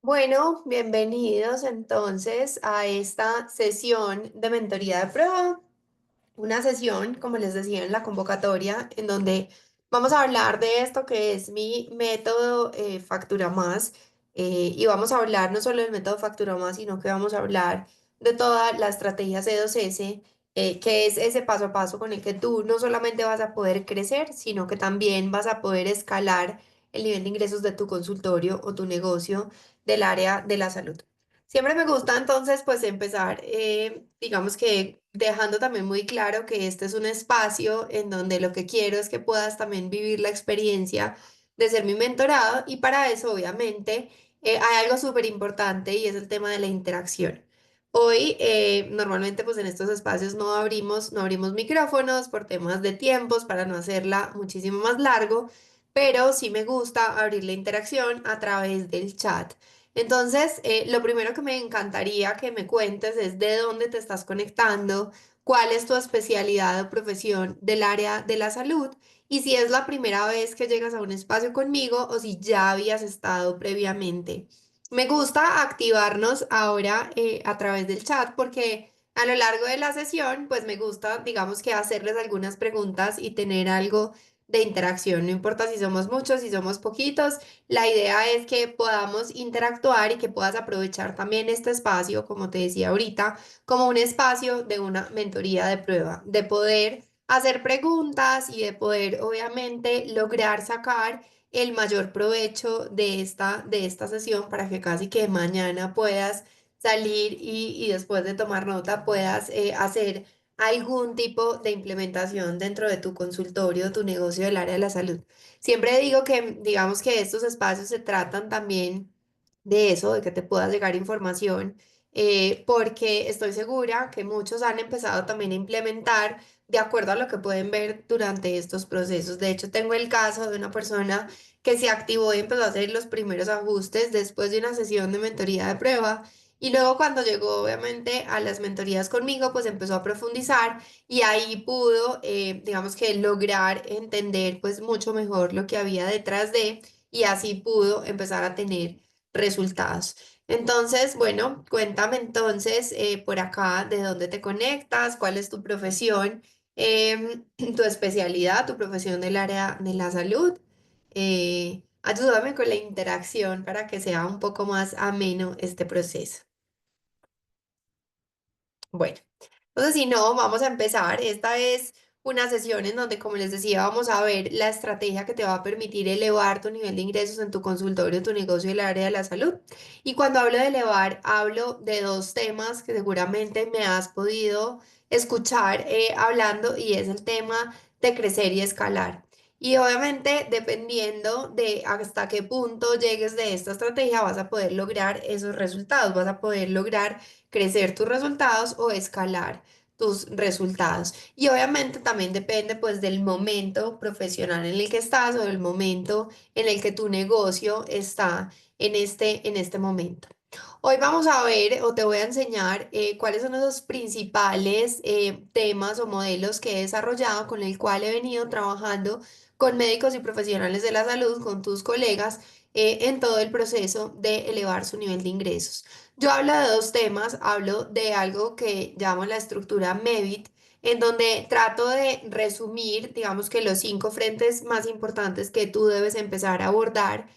Bueno, bienvenidos entonces a esta sesión de mentoría de prueba, una sesión, como les decía en la convocatoria, en donde vamos a hablar de esto que es mi método Factura Más, y vamos a hablar no solo del método Factura Más, sino que vamos a hablar de toda la estrategia C2S, que es ese paso a paso con el que tú no solamente vas a poder crecer, sino que también vas a poder escalar el nivel de ingresos de tu consultorio o tu negocio del área de la salud. Siempre me gusta entonces pues empezar, digamos que dejando también muy claro que este es un espacio en donde lo que quiero es que puedas también vivir la experiencia de ser mi mentorado, y para eso obviamente hay algo súper importante y es el tema de la interacción. Hoy normalmente pues en estos espacios no abrimos micrófonos por temas de tiempos para no hacerla muchísimo más largo, pero sí me gusta abrir la interacción a través del chat. Entonces, lo primero que me encantaría que me cuentes es de dónde te estás conectando, cuál es tu especialidad o profesión del área de la salud, y si es la primera vez que llegas a un espacio conmigo o si ya habías estado previamente. Me gusta activarnos ahora a través del chat porque a lo largo de la sesión, pues me gusta, digamos que hacerles algunas preguntas y tener algo de interacción. No importa si somos muchos, si somos poquitos, la idea es que podamos interactuar y que puedas aprovechar también este espacio, como te decía ahorita, como un espacio de una mentoría de prueba, de poder hacer preguntas y de poder, obviamente, lograr sacar el mayor provecho de esta sesión para que casi que mañana puedas salir y después de tomar nota puedas hacer algún tipo de implementación dentro de tu consultorio, tu negocio del área de la salud. Siempre digo que, digamos que estos espacios se tratan también de eso, de que te pueda llegar información, porque estoy segura que muchos han empezado también a implementar de acuerdo a lo que pueden ver durante estos procesos. De hecho, tengo el caso de una persona que se activó y empezó a hacer los primeros ajustes después de una sesión de mentoría de prueba. Y luego cuando llegó obviamente a las mentorías conmigo, pues empezó a profundizar y ahí pudo, digamos que lograr entender pues mucho mejor lo que había detrás de, y así pudo empezar a tener resultados. Entonces, bueno, cuéntame entonces por acá de dónde te conectas, cuál es tu profesión, tu especialidad, tu profesión del área de la salud. Ayúdame con la interacción para que sea un poco más ameno este proceso. Bueno, entonces si no, vamos a empezar. Esta es una sesión en donde, como les decía, vamos a ver la estrategia que te va a permitir elevar tu nivel de ingresos en tu consultorio, tu negocio y el área de la salud. Y cuando hablo de elevar, hablo de dos temas que seguramente me has podido escuchar hablando, y es el tema de crecer y escalar. Y obviamente, dependiendo de hasta qué punto llegues de esta estrategia, vas a poder lograr esos resultados, vas a poder lograr crecer tus resultados o escalar tus resultados. Y obviamente también depende pues del momento profesional en el que estás o del momento en el que tu negocio está en este momento. Hoy vamos a ver o te voy a enseñar cuáles son esos principales temas o modelos que he desarrollado con el cual he venido trabajando con médicos y profesionales de la salud, con tus colegas, en todo el proceso de elevar su nivel de ingresos. Yo hablo de dos temas, hablo de algo que llamo la estructura MEVIT, en donde trato de resumir, digamos que los 5 frentes más importantes que tú debes empezar a abordar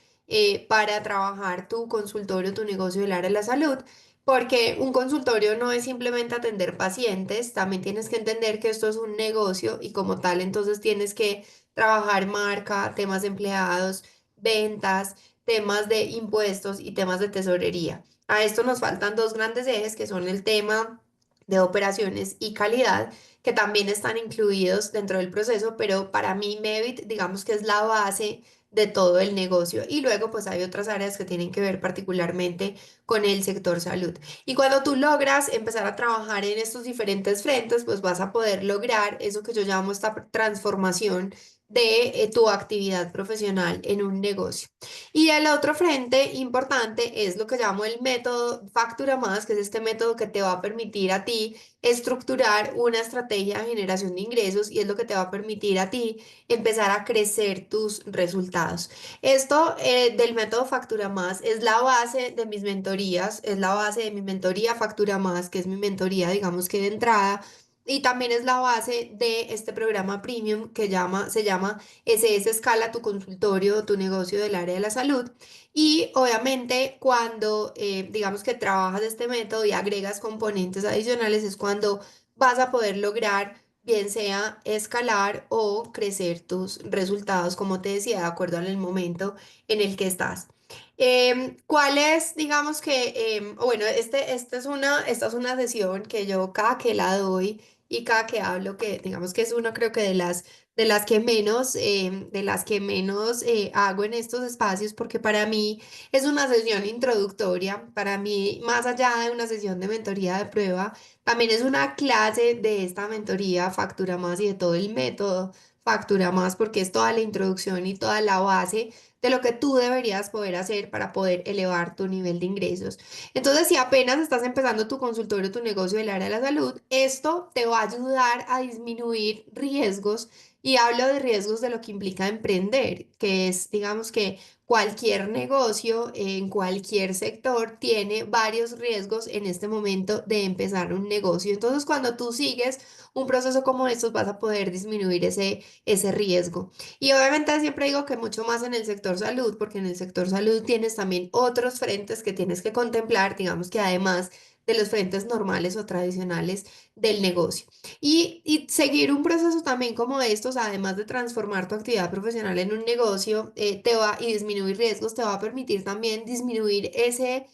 para trabajar tu consultorio, tu negocio del área de la salud. Porque un consultorio no es simplemente atender pacientes, también tienes que entender que esto es un negocio y como tal entonces tienes que trabajar marca, temas de empleados, ventas, temas de impuestos y temas de tesorería. A esto nos faltan dos grandes ejes que son el tema de operaciones y calidad, que también están incluidos dentro del proceso, pero para mí Mevit, digamos que es la base de todo el negocio. Y luego pues hay otras áreas que tienen que ver particularmente con el sector salud. Y cuando tú logras empezar a trabajar en estos diferentes frentes, pues vas a poder lograr eso que yo llamo esta transformación de tu actividad profesional en un negocio. Y el otro frente importante es lo que llamo el método Factura Más, que es este método que te va a permitir a ti estructurar una estrategia de generación de ingresos y es lo que te va a permitir a ti empezar a crecer tus resultados. Esto del método Factura Más es la base de mis mentorías, es la base de mi mentoría Factura Más, que es mi mentoría, digamos que de entrada. Y también es la base de este programa premium que se llama SS Escala tu consultorio, tu negocio del área de la salud. Y obviamente cuando digamos que trabajas este método y agregas componentes adicionales es cuando vas a poder lograr bien sea escalar o crecer tus resultados, como te decía, de acuerdo al momento en el que estás. ¿Cuál es, digamos que, bueno, esta es una sesión que yo cada que la doy y cada que hablo, que digamos que es uno creo que de las que menos hago en estos espacios, porque para mí es una sesión introductoria, para mí, más allá de una sesión de mentoría de prueba, también es una clase de esta mentoría Factura Más y de todo el método Factura Más, porque es toda la introducción y toda la base de lo que tú deberías poder hacer para poder elevar tu nivel de ingresos. Entonces, si apenas estás empezando tu consultorio, tu negocio del área de la salud, esto te va a ayudar a disminuir riesgos y hablo de riesgos de lo que implica emprender, que es, digamos que cualquier negocio en cualquier sector tiene varios riesgos en este momento de empezar un negocio. Entonces, cuando tú sigues un proceso como estos, vas a poder disminuir ese riesgo. Y obviamente siempre digo que mucho más en el sector salud, porque en el sector salud tienes también otros frentes que tienes que contemplar, digamos que además de los frentes normales o tradicionales del negocio. Y seguir un proceso también como estos, además de transformar tu actividad profesional en un negocio, y disminuir riesgos, te va a permitir también disminuir ese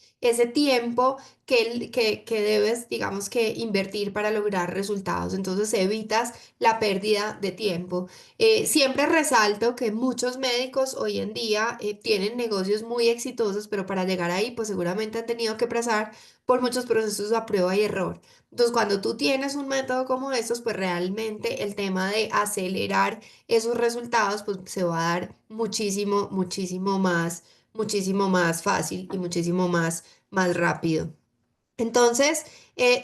tiempo que debes, digamos que, invertir para lograr resultados. Entonces evitas la pérdida de tiempo. Siempre resalto que muchos médicos hoy en día tienen negocios muy exitosos, pero para llegar ahí, pues seguramente han tenido que pasar por muchos procesos a prueba y error. Entonces, cuando tú tienes un método como estos, pues realmente el tema de acelerar esos resultados, pues se va a dar muchísimo más fácil y más rápido. Entonces,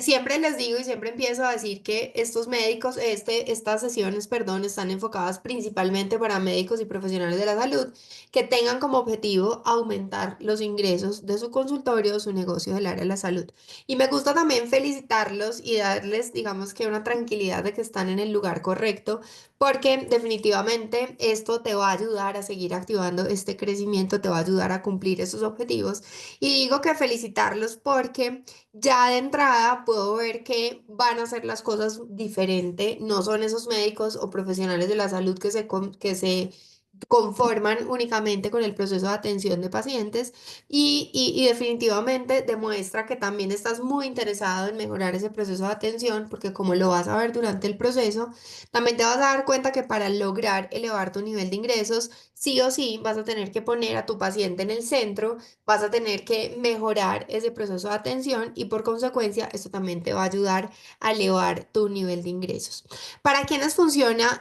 siempre les digo y siempre empiezo a decir que estos médicos, estas sesiones, perdón, están enfocadas principalmente para médicos y profesionales de la salud que tengan como objetivo aumentar los ingresos de su consultorio o su negocio del área de la salud. Y me gusta también felicitarlos y darles, digamos que una tranquilidad de que están en el lugar correcto, porque definitivamente esto te va a ayudar a seguir activando este crecimiento, te va a ayudar a cumplir esos objetivos. Y digo que felicitarlos porque ya de entrada puedo ver que van a hacer las cosas diferente, no son esos médicos o profesionales de la salud que se conforman únicamente con el proceso de atención de pacientes y definitivamente demuestra que también estás muy interesado en mejorar ese proceso de atención porque como lo vas a ver durante el proceso, también te vas a dar cuenta que para lograr elevar tu nivel de ingresos, sí o sí vas a tener que poner a tu paciente en el centro, vas a tener que mejorar ese proceso de atención y por consecuencia esto también te va a ayudar a elevar tu nivel de ingresos. ¿Para quiénes funciona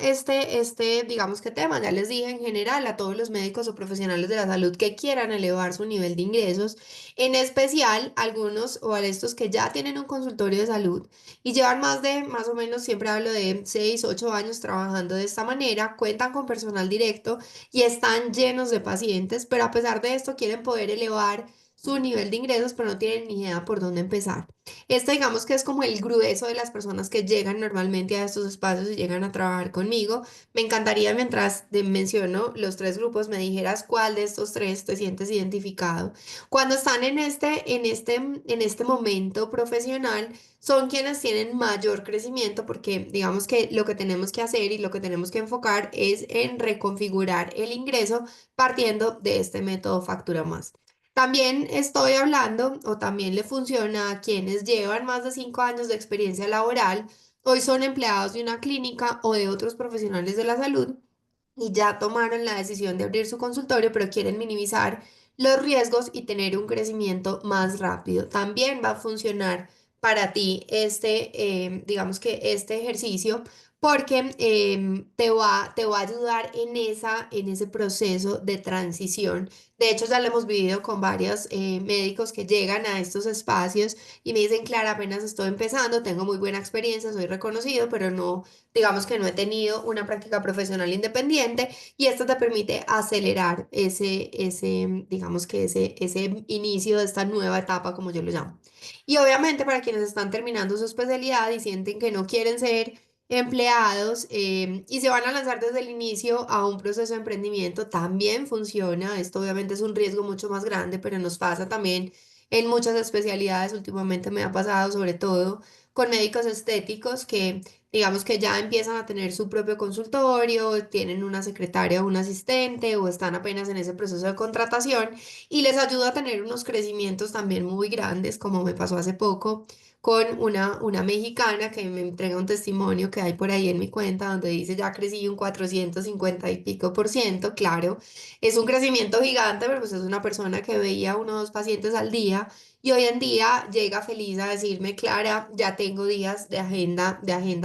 digamos que tema? Ya les dije en general a todos los médicos o profesionales de la salud que quieran elevar su nivel de ingresos, en especial algunos o a estos que ya tienen un consultorio de salud y llevan más o menos, siempre hablo de 6 8 años trabajando de esta manera, cuentan con personal directo y están llenos de pacientes, pero a pesar de esto quieren poder elevar su nivel de ingresos, pero no tienen ni idea por dónde empezar. Esto digamos que es como el grueso de las personas que llegan normalmente a estos espacios y llegan a trabajar conmigo. Me encantaría mientras te menciono los tres grupos, me dijeras cuál de estos tres te sientes identificado. Cuando están en este momento profesional, son quienes tienen mayor crecimiento porque digamos que lo que tenemos que hacer y lo que tenemos que enfocar es en reconfigurar el ingreso partiendo de este método Factura Más. También estoy hablando, o también le funciona a quienes llevan más de 5 años de experiencia laboral, hoy son empleados de una clínica o de otros profesionales de la salud y ya tomaron la decisión de abrir su consultorio, pero quieren minimizar los riesgos y tener un crecimiento más rápido. También va a funcionar para ti digamos que este ejercicio, porque te va a ayudar en ese proceso de transición. De hecho, ya lo hemos vivido con varios médicos que llegan a estos espacios y me dicen, Clara, apenas estoy empezando, tengo muy buena experiencia, soy reconocido, pero no, digamos que no he tenido una práctica profesional independiente y esto te permite acelerar digamos que ese inicio de esta nueva etapa, como yo lo llamo. Y obviamente para quienes están terminando su especialidad y sienten que no quieren ser empleados y se van a lanzar desde el inicio a un proceso de emprendimiento, también funciona. Esto obviamente es un riesgo mucho más grande, pero nos pasa también en muchas especialidades. Últimamente me ha pasado sobre todo con médicos estéticos que digamos que ya empiezan a tener su propio consultorio, tienen una secretaria o un asistente o están apenas en ese proceso de contratación y les ayuda a tener unos crecimientos también muy grandes, como me pasó hace poco con una mexicana que me entrega un testimonio que hay por ahí en mi cuenta donde dice ya crecí un 450 y pico por ciento, claro, es un crecimiento gigante, pero pues es una persona que veía uno o dos pacientes al día y hoy en día llega feliz a decirme, Clara, ya tengo días de agenda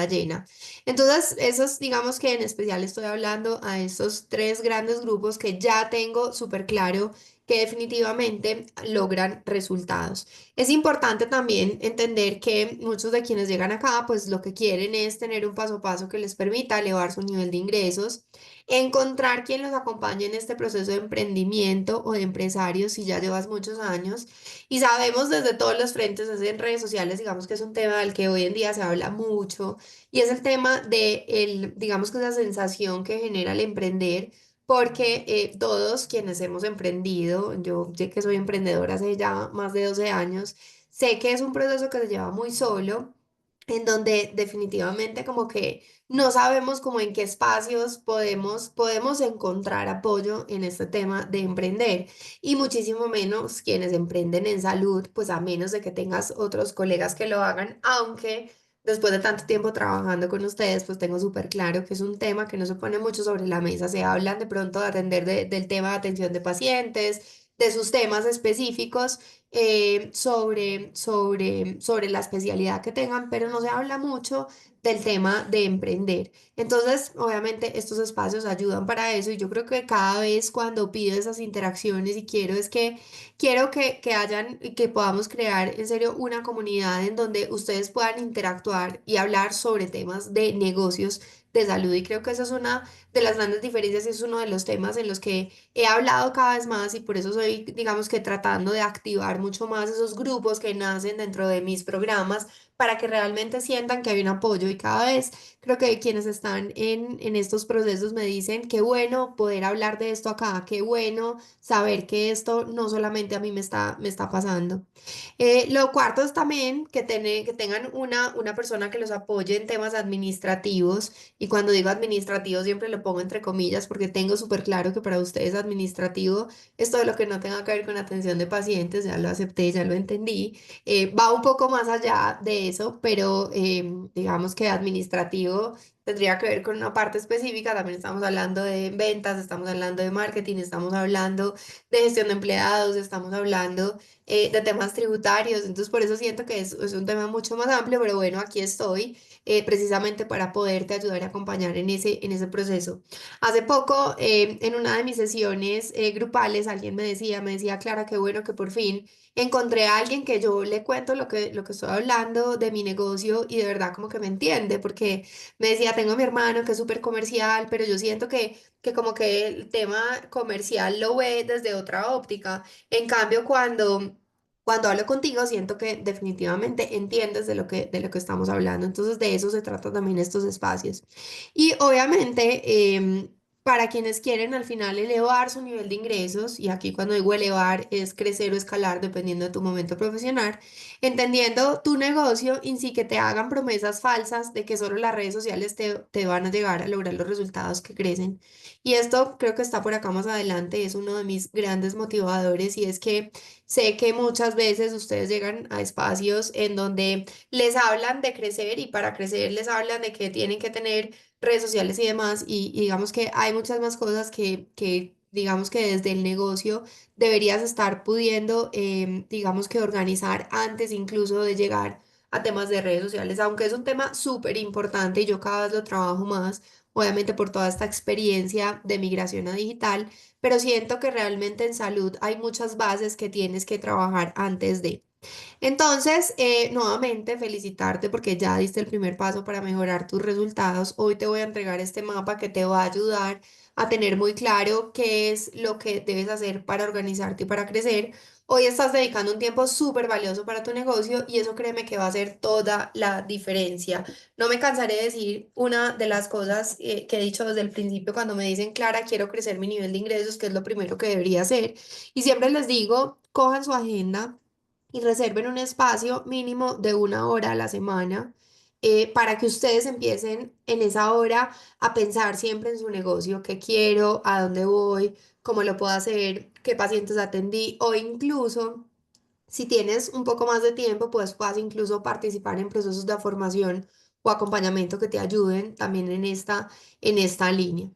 llena. Entonces, esos, digamos que en especial estoy hablando a estos tres grandes grupos que ya tengo súper claro que definitivamente logran resultados. Es importante también entender que muchos de quienes llegan acá, pues lo que quieren es tener un paso a paso que les permita elevar su nivel de ingresos, encontrar quien los acompañe en este proceso de emprendimiento o de empresarios si ya llevas muchos años. Y sabemos desde todos los frentes, desde en redes sociales, digamos que es un tema del que hoy en día se habla mucho y es el tema de digamos que esa sensación que genera el emprender porque todos quienes hemos emprendido, yo sé que soy emprendedora hace ya más de 12 años, sé que es un proceso que se lleva muy solo, en donde definitivamente como que no sabemos como en qué espacios podemos encontrar apoyo en este tema de emprender y muchísimo menos quienes emprenden en salud, pues a menos de que tengas otros colegas que lo hagan, aunque... Después de tanto tiempo trabajando con ustedes, pues tengo súper claro que es un tema que no se pone mucho sobre la mesa. Se hablan de pronto de atender del tema de atención de pacientes, de sus temas específicos, sobre la especialidad que tengan, pero no se habla mucho del tema de emprender. Entonces, obviamente, estos espacios ayudan para eso y yo creo que cada vez cuando pido esas interacciones y quiero que hayan y que podamos crear en serio una comunidad en donde ustedes puedan interactuar y hablar sobre temas de negocios de salud. Y creo que esa es una de las grandes diferencias y es uno de los temas en los que he hablado cada vez más y por eso soy, digamos que tratando de activar mucho más esos grupos que nacen dentro de mis programas para que realmente sientan que hay un apoyo y cada vez creo que quienes están en estos procesos me dicen, qué bueno poder hablar de esto acá, qué bueno saber que esto no solamente a mí me está pasando. Lo cuarto es también que tengan una persona que los apoye en temas administrativos y cuando digo administrativo siempre lo pongo entre comillas porque tengo súper claro que para ustedes administrativo es todo lo que no tenga que ver con atención de pacientes, ya lo acepté, ya lo entendí. Va un poco más allá de eso, pero digamos que administrativo tendría que ver con una parte específica, también estamos hablando de ventas, estamos hablando de marketing, estamos hablando de gestión de empleados, estamos hablando de temas tributarios, entonces por eso siento que es un tema mucho más amplio, pero bueno, aquí estoy precisamente para poderte ayudar y acompañar en ese proceso. Hace poco, en una de mis sesiones grupales, alguien me decía, Clara, qué bueno que por fin encontré a alguien que yo le cuento lo que estoy hablando de mi negocio y de verdad como que me entiende, porque me decía, tengo a mi hermano que es súper comercial, pero yo siento que como que el tema comercial lo ve desde otra óptica. En cambio, cuando hablo contigo, siento que definitivamente entiendes de lo que estamos hablando. Entonces, de eso se trata también estos espacios. Y obviamente, para quienes quieren al final elevar su nivel de ingresos, y aquí cuando digo elevar es crecer o escalar dependiendo de tu momento profesional, entendiendo tu negocio y sin que te hagan promesas falsas de que solo las redes sociales te van a llegar a lograr los resultados que crecen. Y esto creo que está por acá más adelante, es uno de mis grandes motivadores y es que sé que muchas veces ustedes llegan a espacios en donde les hablan de crecer y para crecer les hablan de que tienen que tener redes sociales y demás y digamos que hay muchas más cosas que digamos que desde el negocio deberías estar pudiendo digamos que organizar antes incluso de llegar a temas de redes sociales, aunque es un tema súper importante y yo cada vez lo trabajo más, obviamente por toda esta experiencia de migración a digital, pero siento que realmente en salud hay muchas bases que tienes que trabajar antes de. Entonces, nuevamente felicitarte porque ya diste el primer paso para mejorar tus resultados. Hoy te voy a entregar este mapa que te va a ayudar a tener muy claro qué es lo que debes hacer para organizarte y para crecer. Hoy estás dedicando un tiempo súper valioso para tu negocio y eso créeme que va a hacer toda la diferencia. No me cansaré de decir una de las cosas que he dicho desde el principio cuando me dicen, Clara, quiero crecer mi nivel de ingresos, que es lo primero que debería hacer. Y siempre les digo, cojan su agenda y reserven un espacio mínimo de 1 hora a la semana para que ustedes empiecen en esa hora a pensar siempre en su negocio, qué quiero, a dónde voy, cómo lo puedo hacer, qué pacientes atendí o incluso si tienes un poco más de tiempo, pues puedas incluso participar en procesos de formación o acompañamiento que te ayuden también en esta línea.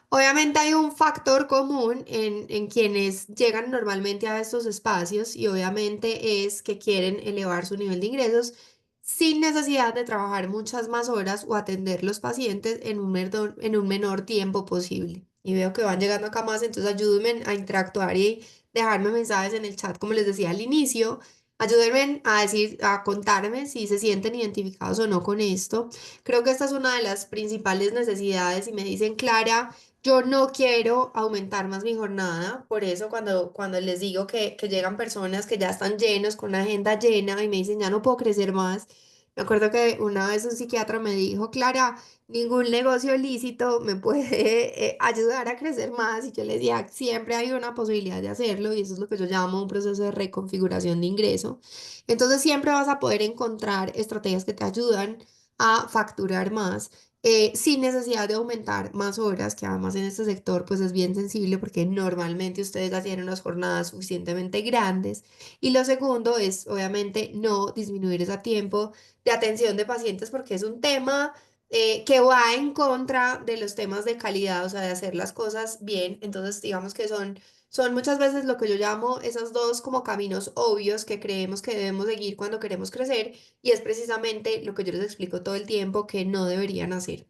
Obviamente hay un factor común en quienes llegan normalmente a estos espacios y obviamente es que quieren elevar su nivel de ingresos sin necesidad de trabajar muchas más horas o atender los pacientes en un menor tiempo posible. Y veo que van llegando acá más, entonces ayúdenme a interactuar y dejarme mensajes en el chat, como les decía al inicio. Ayúdenme a decir, a contarme si se sienten identificados o no con esto. Creo que esta es una de las principales necesidades y me dicen, Clara, yo no quiero aumentar más mi jornada, por eso cuando les digo que llegan personas que ya están llenos, con una agenda llena y me dicen, ya no puedo crecer más. Me acuerdo que una vez un psiquiatra me dijo, Clara, ningún negocio lícito me puede ayudar a crecer más y yo le decía, siempre hay una posibilidad de hacerlo y eso es lo que yo llamo un proceso de reconfiguración de ingreso. Entonces siempre vas a poder encontrar estrategias que te ayudan a facturar más sin necesidad de aumentar más horas, que además en este sector pues es bien sensible porque normalmente ustedes ya tienen unas jornadas suficientemente grandes. Y lo segundo es obviamente no disminuir ese tiempo de atención de pacientes porque es un tema que va en contra de los temas de calidad, o sea, de hacer las cosas bien. Entonces, digamos que son muchas veces lo que yo llamo esos dos como caminos obvios que creemos que debemos seguir cuando queremos crecer y es precisamente lo que yo les explico todo el tiempo que no deberían hacer.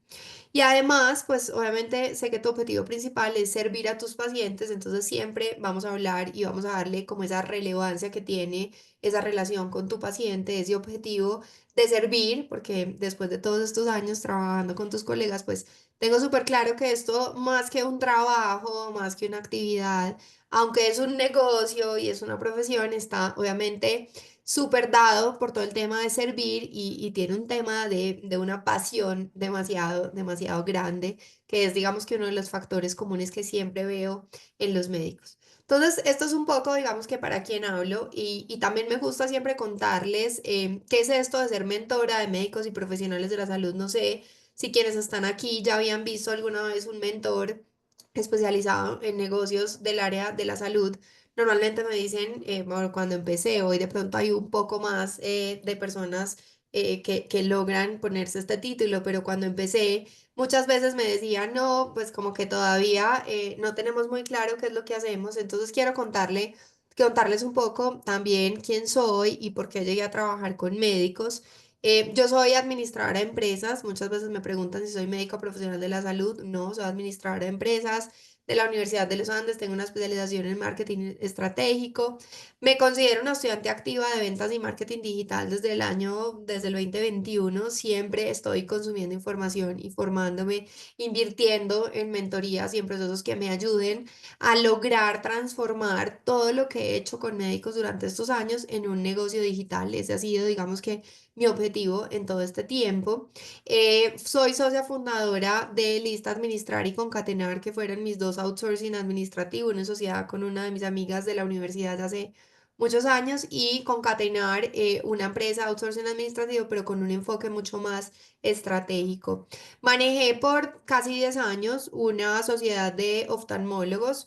Y además, pues obviamente sé que tu objetivo principal es servir a tus pacientes, entonces siempre vamos a hablar y vamos a darle como esa relevancia que tiene esa relación con tu paciente, ese objetivo de servir, porque después de todos estos años trabajando con tus colegas, pues tengo súper claro que esto más que un trabajo, más que una actividad, aunque es un negocio y es una profesión, está obviamente súper dado por todo el tema de servir y tiene un tema de una pasión demasiado, demasiado grande, que es, digamos, que uno de los factores comunes que siempre veo en los médicos. Entonces, esto es un poco, digamos, que para quien hablo y también me gusta siempre contarles qué es esto de ser mentora de médicos y profesionales de la salud. No sé si quienes están aquí ya habían visto alguna vez un mentor especializado en negocios del área de la salud. Normalmente me dicen, bueno, cuando empecé, hoy de pronto hay un poco más de personas que logran ponerse este título, pero cuando empecé, muchas veces me decían, no, pues como que todavía no tenemos muy claro qué es lo que hacemos, entonces quiero contarles un poco también quién soy y por qué llegué a trabajar con médicos. Yo soy administradora de empresas, muchas veces me preguntan si soy médico profesional de la salud, no, soy administradora de empresas de la Universidad de los Andes, tengo una especialización en marketing estratégico. Me considero una estudiante activa de ventas y marketing digital desde el 2021. Siempre estoy consumiendo información y formándome, invirtiendo en mentorías y en procesos que me ayuden a lograr transformar todo lo que he hecho con médicos durante estos años en un negocio digital. Ese ha sido, digamos que, mi objetivo en todo este tiempo. Soy socia fundadora de Lista Administrar y Concatenar, que fueron mis dos outsourcing administrativos, una sociedad con una de mis amigas de la universidad hace muchos años y Concatenar, una empresa de outsourcing administrativo, pero con un enfoque mucho más estratégico. Manejé por casi 10 años una sociedad de oftalmólogos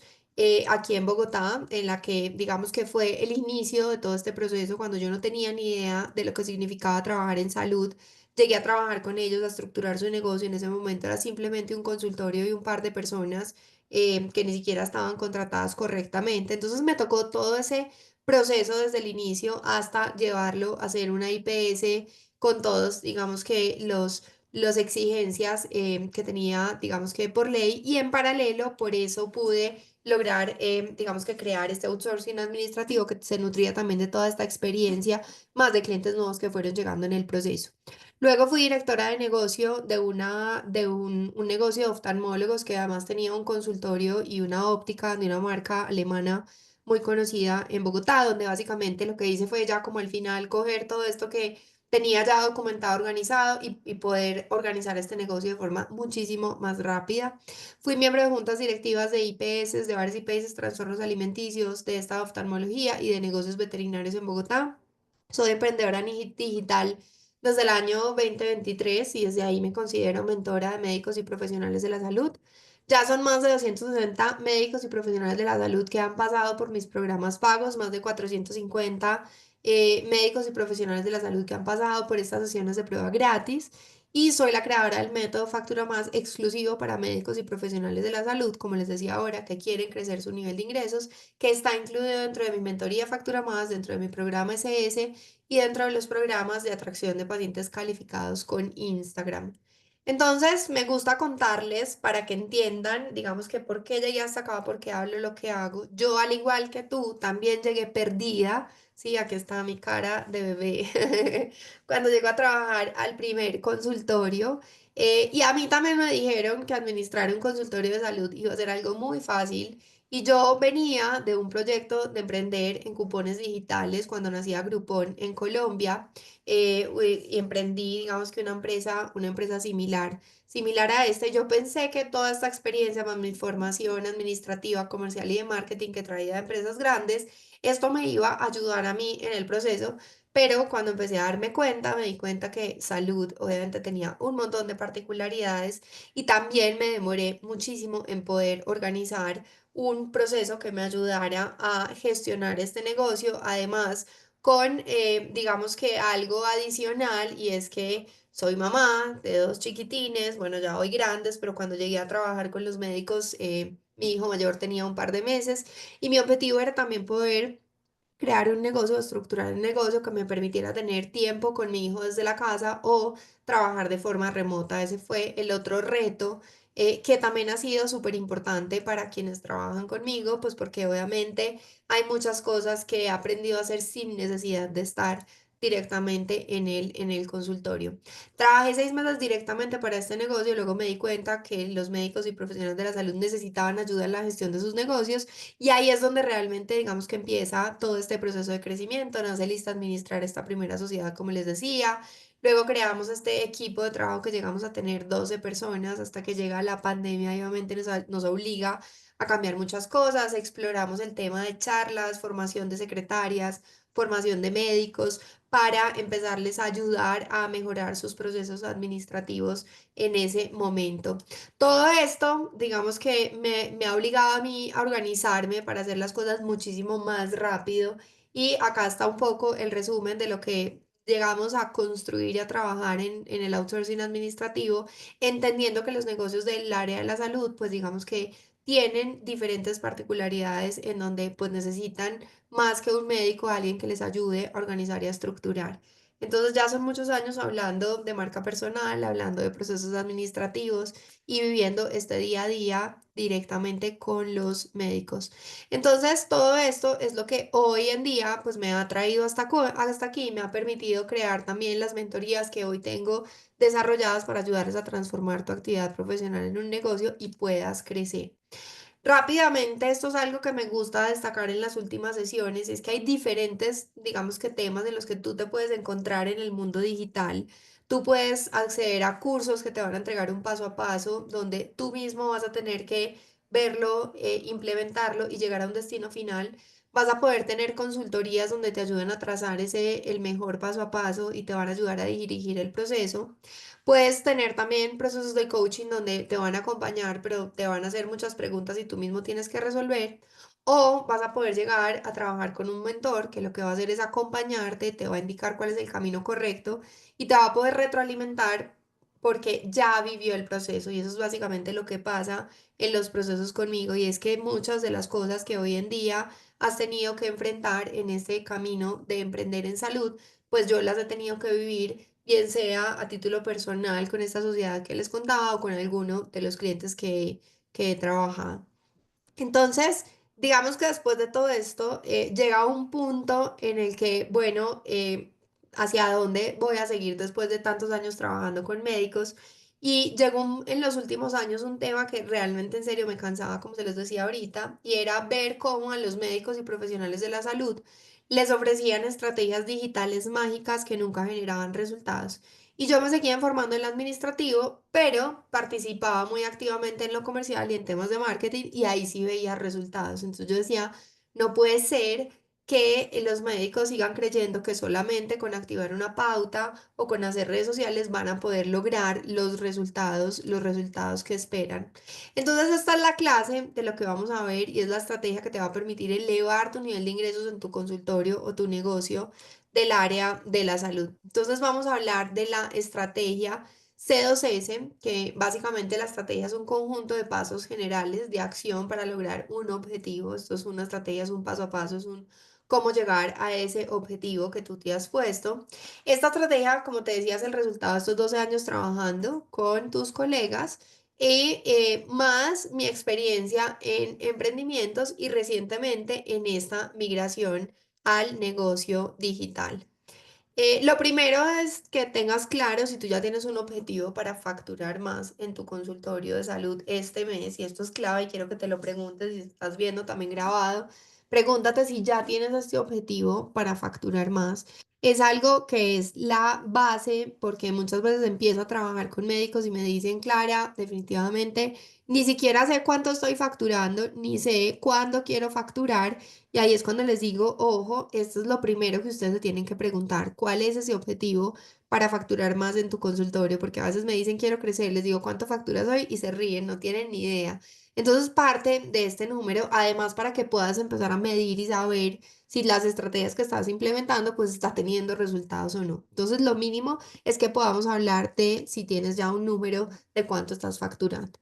aquí en Bogotá, en la que digamos que fue el inicio de todo este proceso cuando yo no tenía ni idea de lo que significaba trabajar en salud. Llegué a trabajar con ellos, a estructurar su negocio. En ese momento era simplemente un consultorio y un par de personas que ni siquiera estaban contratadas correctamente. Entonces me tocó todo ese proceso desde el inicio hasta llevarlo a ser una IPS con todos, digamos que los exigencias que tenía, digamos que por ley, y en paralelo, por eso pude lograr, digamos que crear este outsourcing administrativo que se nutría también de toda esta experiencia, más de clientes nuevos que fueron llegando en el proceso. Luego fui directora de negocio de un negocio de oftalmólogos que además tenía un consultorio y una óptica de una marca alemana muy conocida en Bogotá, donde básicamente lo que hice fue ya como al final coger todo esto que tenía ya documentado, organizado y poder organizar este negocio de forma muchísimo más rápida. Fui miembro de juntas directivas de IPS, de varios IPS, trastornos alimenticios, de esta oftalmología y de negocios veterinarios en Bogotá. Soy emprendedora digital desde el año 2023 y desde ahí me considero mentora de médicos y profesionales de la salud. Ya son más de 260 médicos y profesionales de la salud que han pasado por mis programas pagos, más de 450 médicos y profesionales de la salud que han pasado por estas sesiones de prueba gratis. Y soy la creadora del método Factura Más exclusivo para médicos y profesionales de la salud, como les decía ahora, que quieren crecer su nivel de ingresos, que está incluido dentro de mi mentoría Factura Más, dentro de mi programa SS y dentro de los programas de atracción de pacientes calificados con Instagram. Entonces, me gusta contarles para que entiendan, digamos que por qué llegué hasta acá, por qué hablo lo que hago. Yo, al igual que tú, también llegué perdida. Sí, aquí está mi cara de bebé. Cuando llego a trabajar al primer consultorio, y a mí también me dijeron que administrar un consultorio de salud iba a ser algo muy fácil. Y yo venía de un proyecto de emprender en cupones digitales cuando nacía Groupon en Colombia, y emprendí, digamos que una empresa similar a esta. Y yo pensé que toda esta experiencia, más mi formación administrativa, comercial y de marketing que traía de empresas grandes, esto me iba a ayudar a mí en el proceso. Pero cuando empecé a darme cuenta, me di cuenta que salud obviamente tenía un montón de particularidades y también me demoré muchísimo en poder organizar un proceso que me ayudara a gestionar este negocio, además con, digamos que algo adicional, y es que soy mamá de dos chiquitines, bueno, ya hoy grandes, pero cuando llegué a trabajar con los médicos, mi hijo mayor tenía un par de meses y mi objetivo era también poder crear un negocio, estructurar un negocio que me permitiera tener tiempo con mi hijo desde la casa o trabajar de forma remota. Ese fue el otro reto, que también ha sido súper importante para quienes trabajan conmigo, pues porque obviamente hay muchas cosas que he aprendido a hacer sin necesidad de estar directamente en el consultorio. Trabajé 6 meses directamente para este negocio y luego me di cuenta que los médicos y profesionales de la salud necesitaban ayuda en la gestión de sus negocios, y ahí es donde realmente, digamos que empieza todo este proceso de crecimiento. Nace Lista Administrar, esta primera sociedad, como les decía. Luego creamos este equipo de trabajo que llegamos a tener 12 personas hasta que llega la pandemia y obviamente nos obliga a cambiar muchas cosas. Exploramos el tema de charlas, formación de secretarias, formación de médicos, para empezarles a ayudar a mejorar sus procesos administrativos en ese momento. Todo esto, digamos que me ha obligado a mí a organizarme para hacer las cosas muchísimo más rápido. Y acá está un poco el resumen de lo que llegamos a construir y a trabajar en el outsourcing administrativo, entendiendo que los negocios del área de la salud, pues digamos que tienen diferentes particularidades en donde pues necesitan más que un médico, alguien que les ayude a organizar y a estructurar. Entonces ya son muchos años hablando de marca personal, hablando de procesos administrativos y viviendo este día a día directamente con los médicos. Entonces, todo esto es lo que hoy en día pues me ha traído hasta aquí, me ha permitido crear también las mentorías que hoy tengo desarrolladas para ayudarles a transformar tu actividad profesional en un negocio y puedas crecer. Rápidamente, esto es algo que me gusta destacar en las últimas sesiones, es que hay diferentes, digamos que temas en los que tú te puedes encontrar en el mundo digital. Tú puedes acceder a cursos que te van a entregar un paso a paso, donde tú mismo vas a tener que verlo, implementarlo y llegar a un destino final. Vas a poder tener consultorías donde te ayuden a trazar el mejor paso a paso y te van a ayudar a dirigir el proceso. Puedes tener también procesos de coaching donde te van a acompañar, pero te van a hacer muchas preguntas y tú mismo tienes que resolver. O vas a poder llegar a trabajar con un mentor que lo que va a hacer es acompañarte, te va a indicar cuál es el camino correcto y te va a poder retroalimentar porque ya vivió el proceso. Y eso es básicamente lo que pasa en los procesos conmigo. Y es que muchas de las cosas que hoy en día has tenido que enfrentar en este camino de emprender en salud, pues yo las he tenido que vivir bien sea a título personal con esta sociedad que les contaba o con alguno de los clientes que he trabajado. Entonces, digamos que después de todo esto, llega un punto en el que, bueno, ¿hacia dónde voy a seguir después de tantos años trabajando con médicos? Y llegó en los últimos años un tema que realmente en serio me cansaba, como se les decía ahorita, y era ver cómo a los médicos y profesionales de la salud les ofrecían estrategias digitales mágicas que nunca generaban resultados. Y yo me seguía informando en lo administrativo, pero participaba muy activamente en lo comercial y en temas de marketing y ahí sí veía resultados. Entonces yo decía, no puede ser que los médicos sigan creyendo que solamente con activar una pauta o con hacer redes sociales van a poder lograr los resultados que esperan. Entonces esta es la clase de lo que vamos a ver y es la estrategia que te va a permitir elevar tu nivel de ingresos en tu consultorio o tu negocio del área de la salud. Entonces vamos a hablar de la estrategia C2S, que básicamente la estrategia es un conjunto de pasos generales de acción para lograr un objetivo. Esto es una estrategia, es un paso a paso, es un cómo llegar a ese objetivo que tú te has puesto. Esta estrategia, como te decía, es el resultado de estos 12 años trabajando con tus colegas y más mi experiencia en emprendimientos y recientemente en esta migración al negocio digital. Lo primero es que tengas claro si tú ya tienes un objetivo para facturar más en tu consultorio de salud este mes, y esto es clave y quiero que te lo preguntes si estás viendo también grabado. Pregúntate si ya tienes este objetivo para facturar más. Es algo que es la base porque muchas veces empiezo a trabajar con médicos y me dicen, Clara, definitivamente ni siquiera sé cuánto estoy facturando, ni sé cuándo quiero facturar. Y ahí es cuando les digo, ojo, esto es lo primero que ustedes se tienen que preguntar, ¿cuál es ese objetivo para facturar más en tu consultorio? Porque a veces me dicen, quiero crecer, les digo, ¿cuánto facturas hoy? Y se ríen, no tienen ni idea. Entonces, parte de este número, además para que puedas empezar a medir y saber si las estrategias que estás implementando, pues está teniendo resultados o no. Entonces, lo mínimo es que podamos hablar de si tienes ya un número de cuánto estás facturando.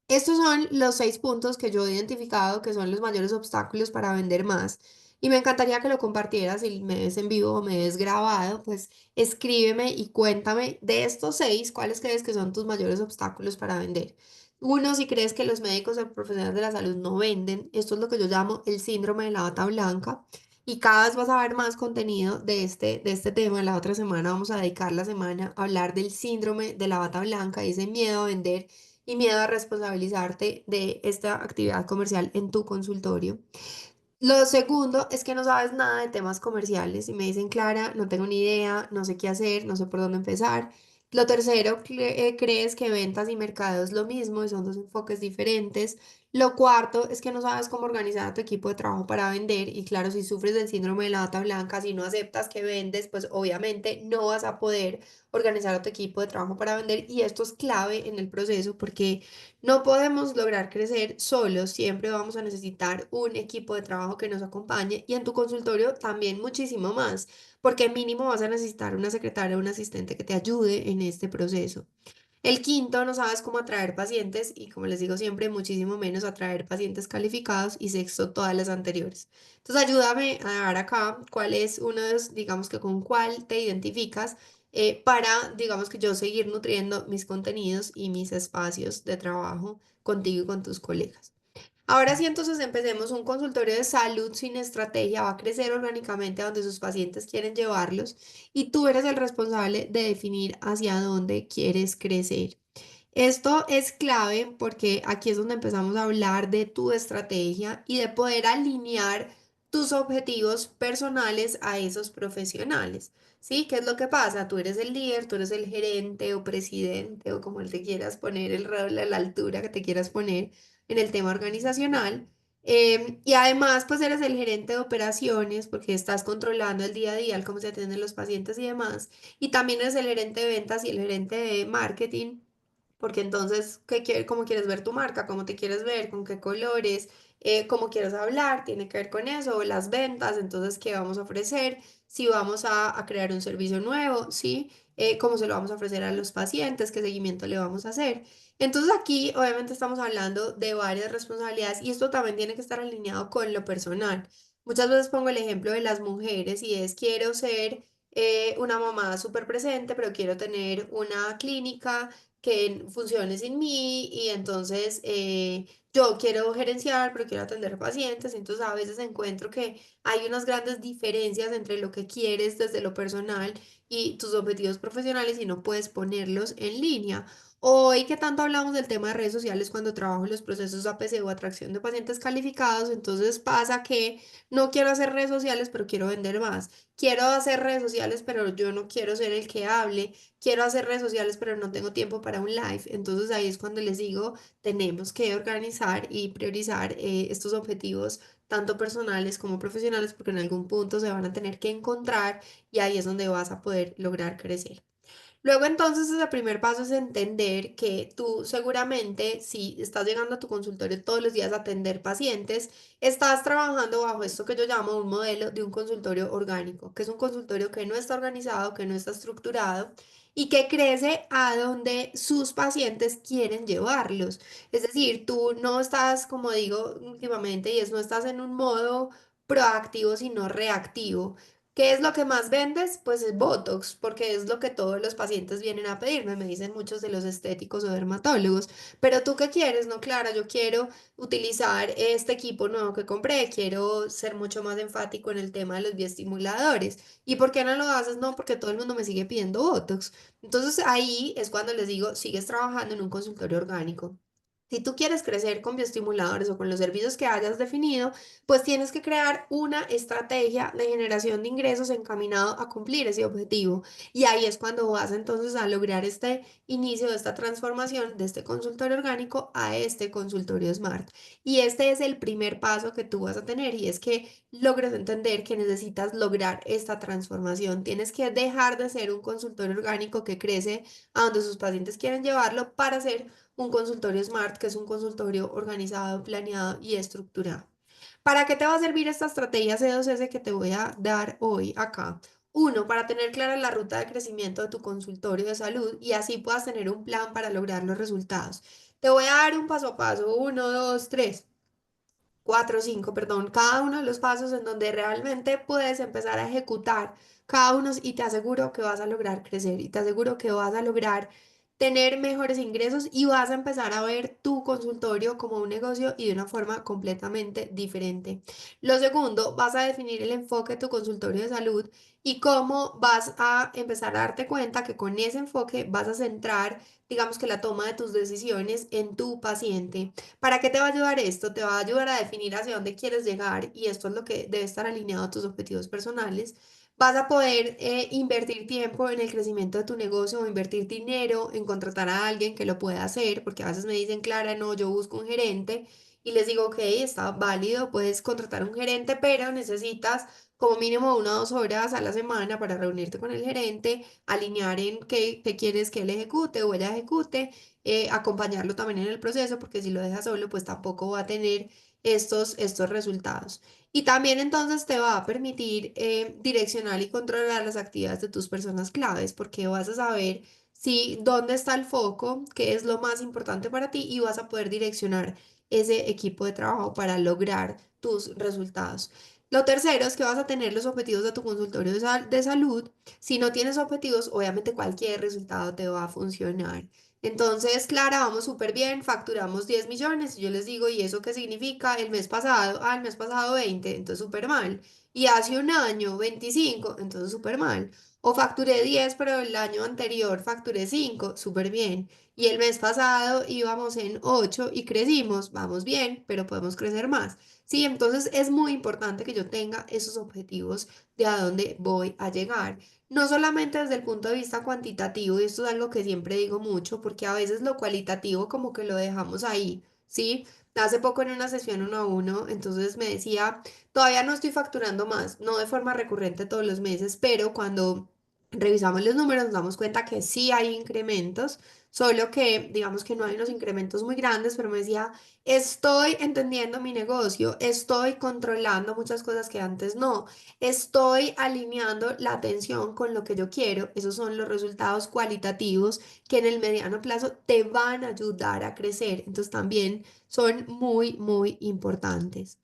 Estos son los 6 puntos que yo he identificado que son los mayores obstáculos para vender más. Y me encantaría que lo compartieras. Si me ves en vivo o me ves grabado, pues escríbeme y cuéntame de estos 6, ¿cuáles crees que son tus mayores obstáculos para vender? Uno, si crees que los médicos o profesionales de la salud no venden, esto es lo que yo llamo el síndrome de la bata blanca. Y cada vez vas a ver más contenido de este tema. La otra semana vamos a dedicar la semana a hablar del síndrome de la bata blanca y ese miedo a vender y miedo a responsabilizarte de esta actividad comercial en tu consultorio. Lo segundo es que no sabes nada de temas comerciales y me dicen, Clara, no tengo ni idea, no sé qué hacer, no sé por dónde empezar. Lo tercero, crees que ventas y mercado es lo mismo y son dos enfoques diferentes. Lo cuarto es que no sabes cómo organizar a tu equipo de trabajo para vender y claro, si sufres del síndrome de la bata blanca, si no aceptas que vendes, pues obviamente no vas a poder organizar a tu equipo de trabajo para vender y esto es clave en el proceso porque no podemos lograr crecer solos, siempre vamos a necesitar un equipo de trabajo que nos acompañe y en tu consultorio también muchísimo más, porque mínimo vas a necesitar una secretaria o un asistente que te ayude en este proceso. El quinto, no sabes cómo atraer pacientes y como les digo siempre, muchísimo menos atraer pacientes calificados y sexto, todas las anteriores. Entonces ayúdame a dar acá cuál es uno de los, digamos que con cuál te identificas para, digamos que yo seguir nutriendo mis contenidos y mis espacios de trabajo contigo y con tus colegas. Ahora sí, entonces empecemos. Un consultorio de salud sin estrategia va a crecer orgánicamente a donde sus pacientes quieren llevarlos y tú eres el responsable de definir hacia dónde quieres crecer. Esto es clave porque aquí es donde empezamos a hablar de tu estrategia y de poder alinear tus objetivos personales a esos profesionales. ¿Sí? ¿Qué es lo que pasa? Tú eres el líder, tú eres el gerente o presidente o como él te quieras poner, el rol a la altura que te quieras poner en el tema organizacional. Y además, pues eres el gerente de operaciones porque estás controlando el día a día, el cómo se atienden los pacientes y demás. Y también eres el gerente de ventas y el gerente de marketing porque entonces, ¿cómo quieres ver tu marca? ¿Cómo te quieres ver? ¿Con qué colores? ¿Cómo quieres hablar? Tiene que ver con eso, o las ventas, entonces, ¿qué vamos a ofrecer? Si vamos a crear un servicio nuevo, ¿sí? ¿Cómo se lo vamos a ofrecer a los pacientes? ¿Qué seguimiento le vamos a hacer? Entonces aquí obviamente estamos hablando de varias responsabilidades y esto también tiene que estar alineado con lo personal. Muchas veces pongo el ejemplo de las mujeres y es quiero ser una mamá súper presente, pero quiero tener una clínica que funcione sin mí y entonces yo quiero gerenciar, pero quiero atender pacientes. Entonces a veces encuentro que hay unas grandes diferencias entre lo que quieres desde lo personal y tus objetivos profesionales y no puedes ponerlos en línea. Hoy que tanto hablamos del tema de redes sociales cuando trabajo en los procesos APC o atracción de pacientes calificados, entonces pasa que no quiero hacer redes sociales, pero quiero vender más. Quiero hacer redes sociales, pero yo no quiero ser el que hable. Quiero hacer redes sociales, pero no tengo tiempo para un live. Entonces ahí es cuando les digo, tenemos que organizar y priorizar estos objetivos, tanto personales como profesionales, porque en algún punto se van a tener que encontrar y ahí es donde vas a poder lograr crecer. Luego entonces el primer paso es entender que tú seguramente si estás llegando a tu consultorio todos los días a atender pacientes, estás trabajando bajo esto que yo llamo un modelo de un consultorio orgánico, que es un consultorio que no está organizado, que no está estructurado y que crece a donde sus pacientes quieren llevarlos. Es decir, tú no estás, como digo últimamente, y es no estás en un modo proactivo, sino reactivo. ¿Qué es lo que más vendes? Pues es Botox, porque es lo que todos los pacientes vienen a pedirme, me dicen muchos de los estéticos o dermatólogos. Pero tú qué quieres, no, Clara, yo quiero utilizar este equipo nuevo que compré, quiero ser mucho más enfático en el tema de los bioestimuladores. ¿Y por qué no lo haces? No, porque todo el mundo me sigue pidiendo Botox. Entonces ahí es cuando les digo, sigues trabajando en un consultorio orgánico. Si tú quieres crecer con bioestimuladores o con los servicios que hayas definido, pues tienes que crear una estrategia de generación de ingresos encaminado a cumplir ese objetivo. Y ahí es cuando vas entonces a lograr este inicio de esta transformación de este consultorio orgánico a este consultorio smart. Y este es el primer paso que tú vas a tener y es que logres entender que necesitas lograr esta transformación. Tienes que dejar de ser un consultorio orgánico que crece a donde sus pacientes quieren llevarlo para ser un consultorio smart, que es un consultorio organizado, planeado y estructurado. ¿Para qué te va a servir esta estrategia C2S que te voy a dar hoy acá? Uno, para tener clara la ruta de crecimiento de tu consultorio de salud y así puedas tener un plan para lograr los resultados. Te voy a dar un paso a paso, uno, dos, tres. Cuatro, cinco, perdón, cada uno de los pasos en donde realmente puedes empezar a ejecutar cada uno y te aseguro que vas a lograr crecer y te aseguro que vas a lograr tener mejores ingresos y vas a empezar a ver tu consultorio como un negocio y de una forma completamente diferente. Lo segundo, vas a definir el enfoque de tu consultorio de salud y cómo vas a empezar a darte cuenta que con ese enfoque vas a centrar, digamos que la toma de tus decisiones en tu paciente. ¿Para qué te va a ayudar esto? Te va a ayudar a definir hacia dónde quieres llegar y esto es lo que debe estar alineado a tus objetivos personales. Vas a poder invertir tiempo en el crecimiento de tu negocio o invertir dinero en contratar a alguien que lo pueda hacer, porque a veces me dicen, Clara, no, yo busco un gerente y les digo, ok, está válido, puedes contratar un gerente, pero necesitas como mínimo 1 o 2 horas a la semana para reunirte con el gerente, alinear en qué quieres que él ejecute o ella ejecute, acompañarlo también en el proceso, porque si lo dejas solo, pues tampoco va a tener estos resultados. Y también entonces te va a permitir direccionar y controlar las actividades de tus personas claves, porque vas a saber si dónde está el foco, qué es lo más importante para ti y vas a poder direccionar ese equipo de trabajo para lograr tus resultados. Lo tercero es que vas a tener los objetivos de tu consultorio de salud. Si no tienes objetivos, obviamente cualquier resultado te va a funcionar. Entonces, Clara, vamos súper bien, facturamos 10 millones. Y yo les digo, ¿y eso qué significa? El mes pasado, el mes pasado 20, entonces súper mal. Y hace un año, 25, entonces súper mal. O facturé 10, pero el año anterior facturé 5, súper bien. Y el mes pasado íbamos en 8 y crecimos, vamos bien, pero podemos crecer más. Sí, entonces es muy importante que yo tenga esos objetivos de a dónde voy a llegar. No solamente desde el punto de vista cuantitativo, y esto es algo que siempre digo mucho, porque a veces lo cualitativo como que lo dejamos ahí, ¿sí? Hace poco en una sesión 1 a 1, entonces me decía, todavía no estoy facturando más, no de forma recurrente todos los meses, pero cuando revisamos los números nos damos cuenta que sí hay incrementos, solo que digamos que no hay unos incrementos muy grandes, pero me decía, estoy entendiendo mi negocio, estoy controlando muchas cosas que antes no. Estoy alineando la atención con lo que yo quiero. Esos son los resultados cualitativos que en el mediano plazo te van a ayudar a crecer. Entonces también son muy, muy importantes.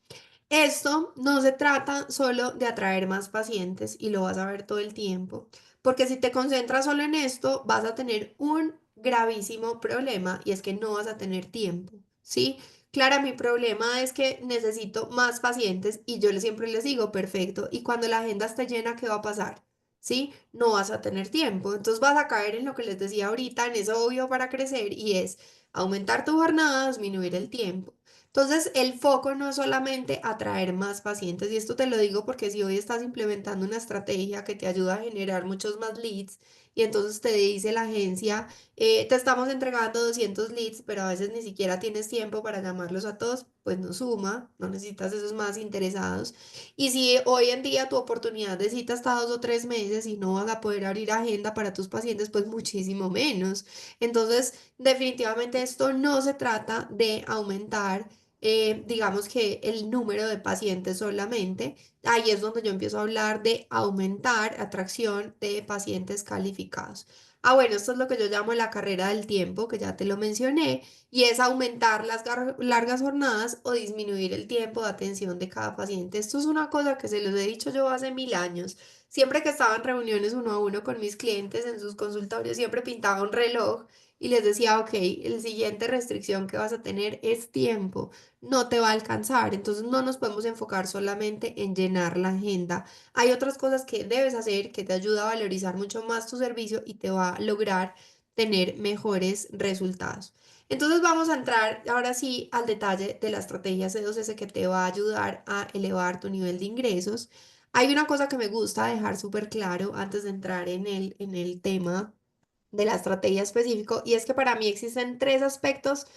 Esto no se trata solo de atraer más pacientes y lo vas a ver todo el tiempo, porque si te concentras solo en esto, vas a tener un gravísimo problema y es que no vas a tener tiempo, ¿sí? Clara, mi problema es que necesito más pacientes y yo siempre les digo, perfecto, y cuando la agenda esté llena, ¿qué va a pasar? ¿Sí? No vas a tener tiempo, entonces vas a caer en lo que les decía ahorita, en eso obvio para crecer y es aumentar tu jornada, disminuir el tiempo. Entonces, el foco no es solamente atraer más pacientes, y esto te lo digo porque si hoy estás implementando una estrategia que te ayuda a generar muchos más leads, y entonces te dice la agencia, te estamos entregando 200 leads, pero a veces ni siquiera tienes tiempo para llamarlos a todos, pues no suma, no necesitas esos más interesados. Y si hoy en día tu oportunidad de cita está 2 o 3 meses y no vas a poder abrir agenda para tus pacientes, pues muchísimo menos. Entonces, definitivamente esto no se trata de aumentar digamos que el número de pacientes solamente, ahí es donde yo empiezo a hablar de aumentar atracción de pacientes calificados. Ah, bueno, esto es lo que yo llamo la carrera del tiempo, que ya te lo mencioné, y es aumentar las largas jornadas o disminuir el tiempo de atención de cada paciente. Esto es una cosa que se los he dicho yo hace 1000 años. Siempre que estaba en reuniones uno a uno con mis clientes en sus consultorios, siempre pintaba un reloj y les decía, ok, la siguiente restricción que vas a tener es tiempo, no te va a alcanzar. Entonces no nos podemos enfocar solamente en llenar la agenda. Hay otras cosas que debes hacer que te ayuda a valorizar mucho más tu servicio y te va a lograr tener mejores resultados. Entonces vamos a entrar ahora sí al detalle de la estrategia C2S que te va a ayudar a elevar tu nivel de ingresos. Hay una cosa que me gusta dejar súper claro antes de entrar en el tema de la estrategia específico y es que para mí existen tres aspectos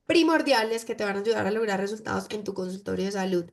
primordiales que te van a ayudar a lograr resultados en tu consultorio de salud.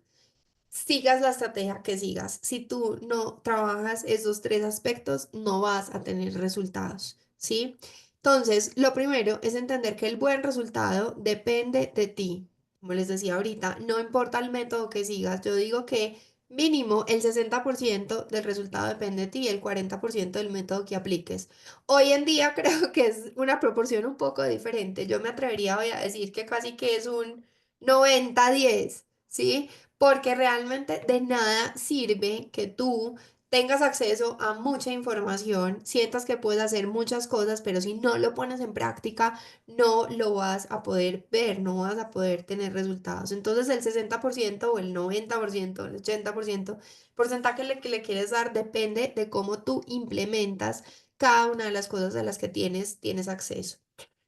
Sigas la estrategia que sigas. Si tú no trabajas esos tres aspectos, no vas a tener resultados, ¿sí? Entonces, lo primero es entender que el buen resultado depende de ti. Como les decía ahorita, no importa el método que sigas, yo digo que mínimo el 60% del resultado depende de ti y el 40% del método que apliques. Hoy en día creo que es una proporción un poco diferente. Yo me atrevería hoy a decir que casi que es un 90-10, ¿sí? Porque realmente de nada sirve que tú tengas acceso a mucha información, sientas que puedes hacer muchas cosas, pero si no lo pones en práctica, no lo vas a poder ver, no vas a poder tener resultados. Entonces el 60% o el 90%, el 80%, porcentaje que le quieres dar depende de cómo tú implementas cada una de las cosas a las que tienes acceso.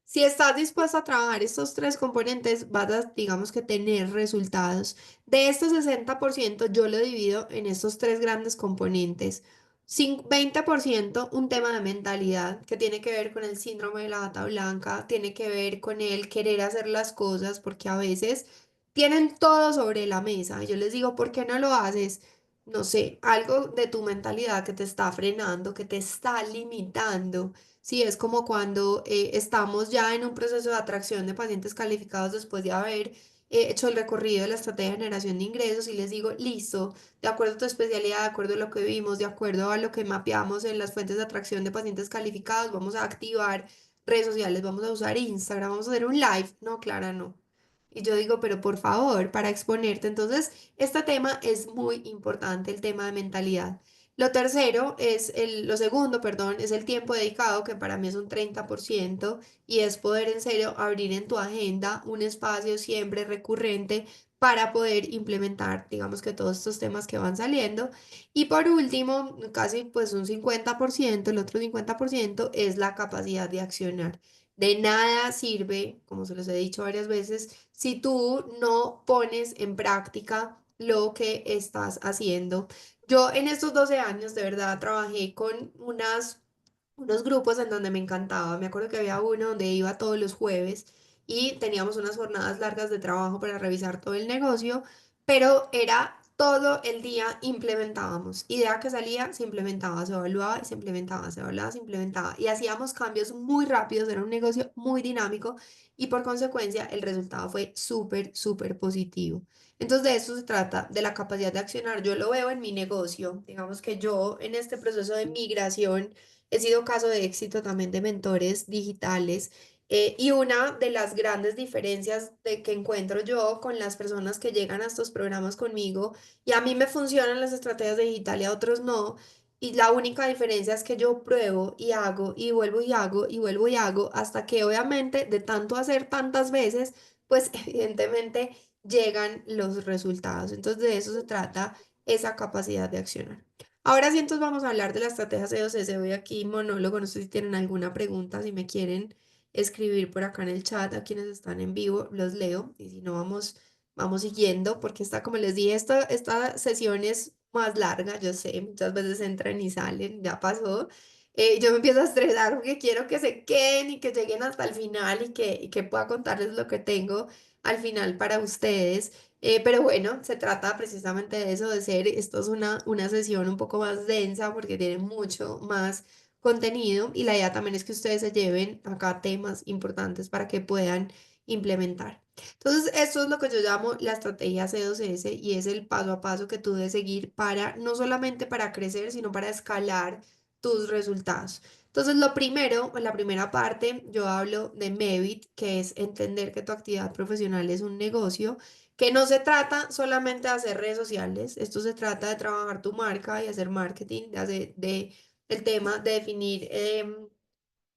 Si estás dispuesto a trabajar estos tres componentes, vas a, digamos que, tener resultados. De estos 60%, yo lo divido en estos tres grandes componentes. 20% un tema de mentalidad que tiene que ver con el síndrome de la bata blanca, tiene que ver con el querer hacer las cosas, porque a veces tienen todo sobre la mesa. Y yo les digo, ¿por qué no lo haces? No sé, algo de tu mentalidad que te está frenando, que te está limitando. Sí, es como cuando estamos ya en un proceso de atracción de pacientes calificados después de haber hecho el recorrido de la estrategia de generación de ingresos y les digo, listo, de acuerdo a tu especialidad, de acuerdo a lo que vimos, de acuerdo a lo que mapeamos en las fuentes de atracción de pacientes calificados, vamos a activar redes sociales, vamos a usar Instagram, vamos a hacer un live. No, Clara, no. Y yo digo, pero por favor, para exponerte. Entonces, este tema es muy importante, el tema de mentalidad. Lo segundo, perdón, es el tiempo dedicado, que para mí es un 30%, y es poder en serio abrir en tu agenda un espacio siempre recurrente para poder implementar, digamos que todos estos temas que van saliendo. Y por último, casi pues un 50%, el otro 50% es la capacidad de accionar. De nada sirve, como se los he dicho varias veces, si tú no pones en práctica lo que estás haciendo. Yo en estos 12 años de verdad trabajé con unos grupos en donde me encantaba. Me acuerdo que había uno donde iba todos los jueves y teníamos unas jornadas largas de trabajo para revisar todo el negocio, pero era todo el día implementábamos. Idea que salía, se implementaba, se evaluaba, se implementaba, se evaluaba, se implementaba. Y hacíamos cambios muy rápidos, era un negocio muy dinámico y por consecuencia el resultado fue súper, súper positivo. Entonces de eso se trata, de la capacidad de accionar. Yo lo veo en mi negocio. Digamos que yo en este proceso de migración he sido caso de éxito también de mentores digitales. Y una de las grandes diferencias que encuentro yo con las personas que llegan a estos programas conmigo, y a mí me funcionan las estrategias de digital y a otros no, y la única diferencia es que yo pruebo y hago y vuelvo y hago y vuelvo y hago hasta que obviamente de tanto hacer tantas veces, pues evidentemente llegan los resultados. Entonces de eso se trata esa capacidad de accionar. Ahora sí, entonces vamos a hablar de la estrategia C2C. Voy aquí monólogo, no sé si tienen alguna pregunta, si me quieren escribir por acá en el chat a quienes están en vivo, los leo y si no vamos siguiendo porque está, como les dije, esta sesión es más larga, yo sé, muchas veces entran y salen, ya pasó. Yo me empiezo a estresar porque quiero que se queden y que lleguen hasta el final y que pueda contarles lo que tengo al final para ustedes. Pero bueno, se trata precisamente de eso, de ser, esto es una sesión un poco más densa porque tiene mucho más contenido y la idea también es que ustedes se lleven acá temas importantes para que puedan implementar. Entonces, esto es lo que yo llamo la estrategia C2S y es el paso a paso que tú debes seguir para, no solamente para crecer, sino para escalar tus resultados. Entonces, lo primero, en la primera parte, yo hablo de MEVIT, que es entender que tu actividad profesional es un negocio, que no se trata solamente de hacer redes sociales, esto se trata de trabajar tu marca y hacer marketing, de el tema de definir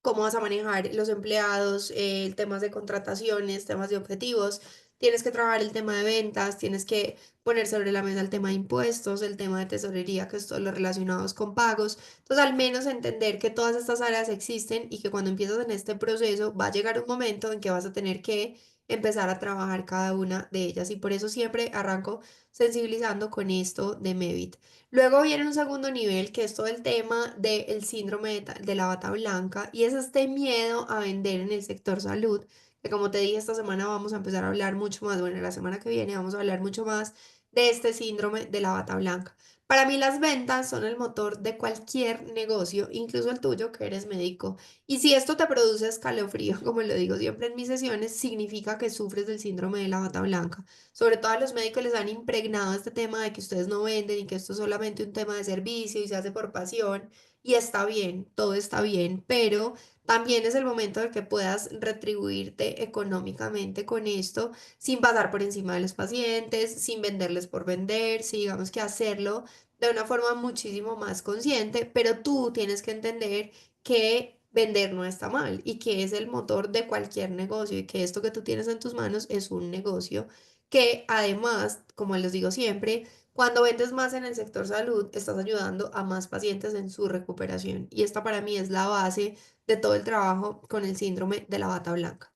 cómo vas a manejar los empleados, temas de contrataciones, temas de objetivos. Tienes que trabajar el tema de ventas, tienes que poner sobre la mesa el tema de impuestos, el tema de tesorería, que es todo lo relacionados con pagos. Entonces, al menos entender que todas estas áreas existen y que cuando empiezas en este proceso va a llegar un momento en que vas a tener que empezar a trabajar cada una de ellas. Y por eso siempre arranco sensibilizando con esto de MEVIT. Luego viene un segundo nivel, que es todo el tema del síndrome de la bata blanca, y es este miedo a vender en el sector salud, que como te dije, esta semana vamos a empezar a hablar mucho más, bueno, la semana que viene vamos a hablar mucho más de este síndrome de la bata blanca. Para mí las ventas son el motor de cualquier negocio, incluso el tuyo que eres médico. Y si esto te produce escalofrío, como lo digo siempre en mis sesiones, significa que sufres del síndrome de la bata blanca. Sobre todo a los médicos les han impregnado este tema de que ustedes no venden y que esto es solamente un tema de servicio y se hace por pasión. Y está bien, todo está bien, pero también es el momento de que puedas retribuirte económicamente con esto sin pasar por encima de los pacientes, sin venderles por vender, sí, digamos que hacerlo de una forma muchísimo más consciente, pero tú tienes que entender que vender no está mal y que es el motor de cualquier negocio y que esto que tú tienes en tus manos es un negocio que además, como les digo siempre, cuando vendes más en el sector salud, estás ayudando a más pacientes en su recuperación. Y esta para mí es la base de todo el trabajo con el síndrome de la bata blanca.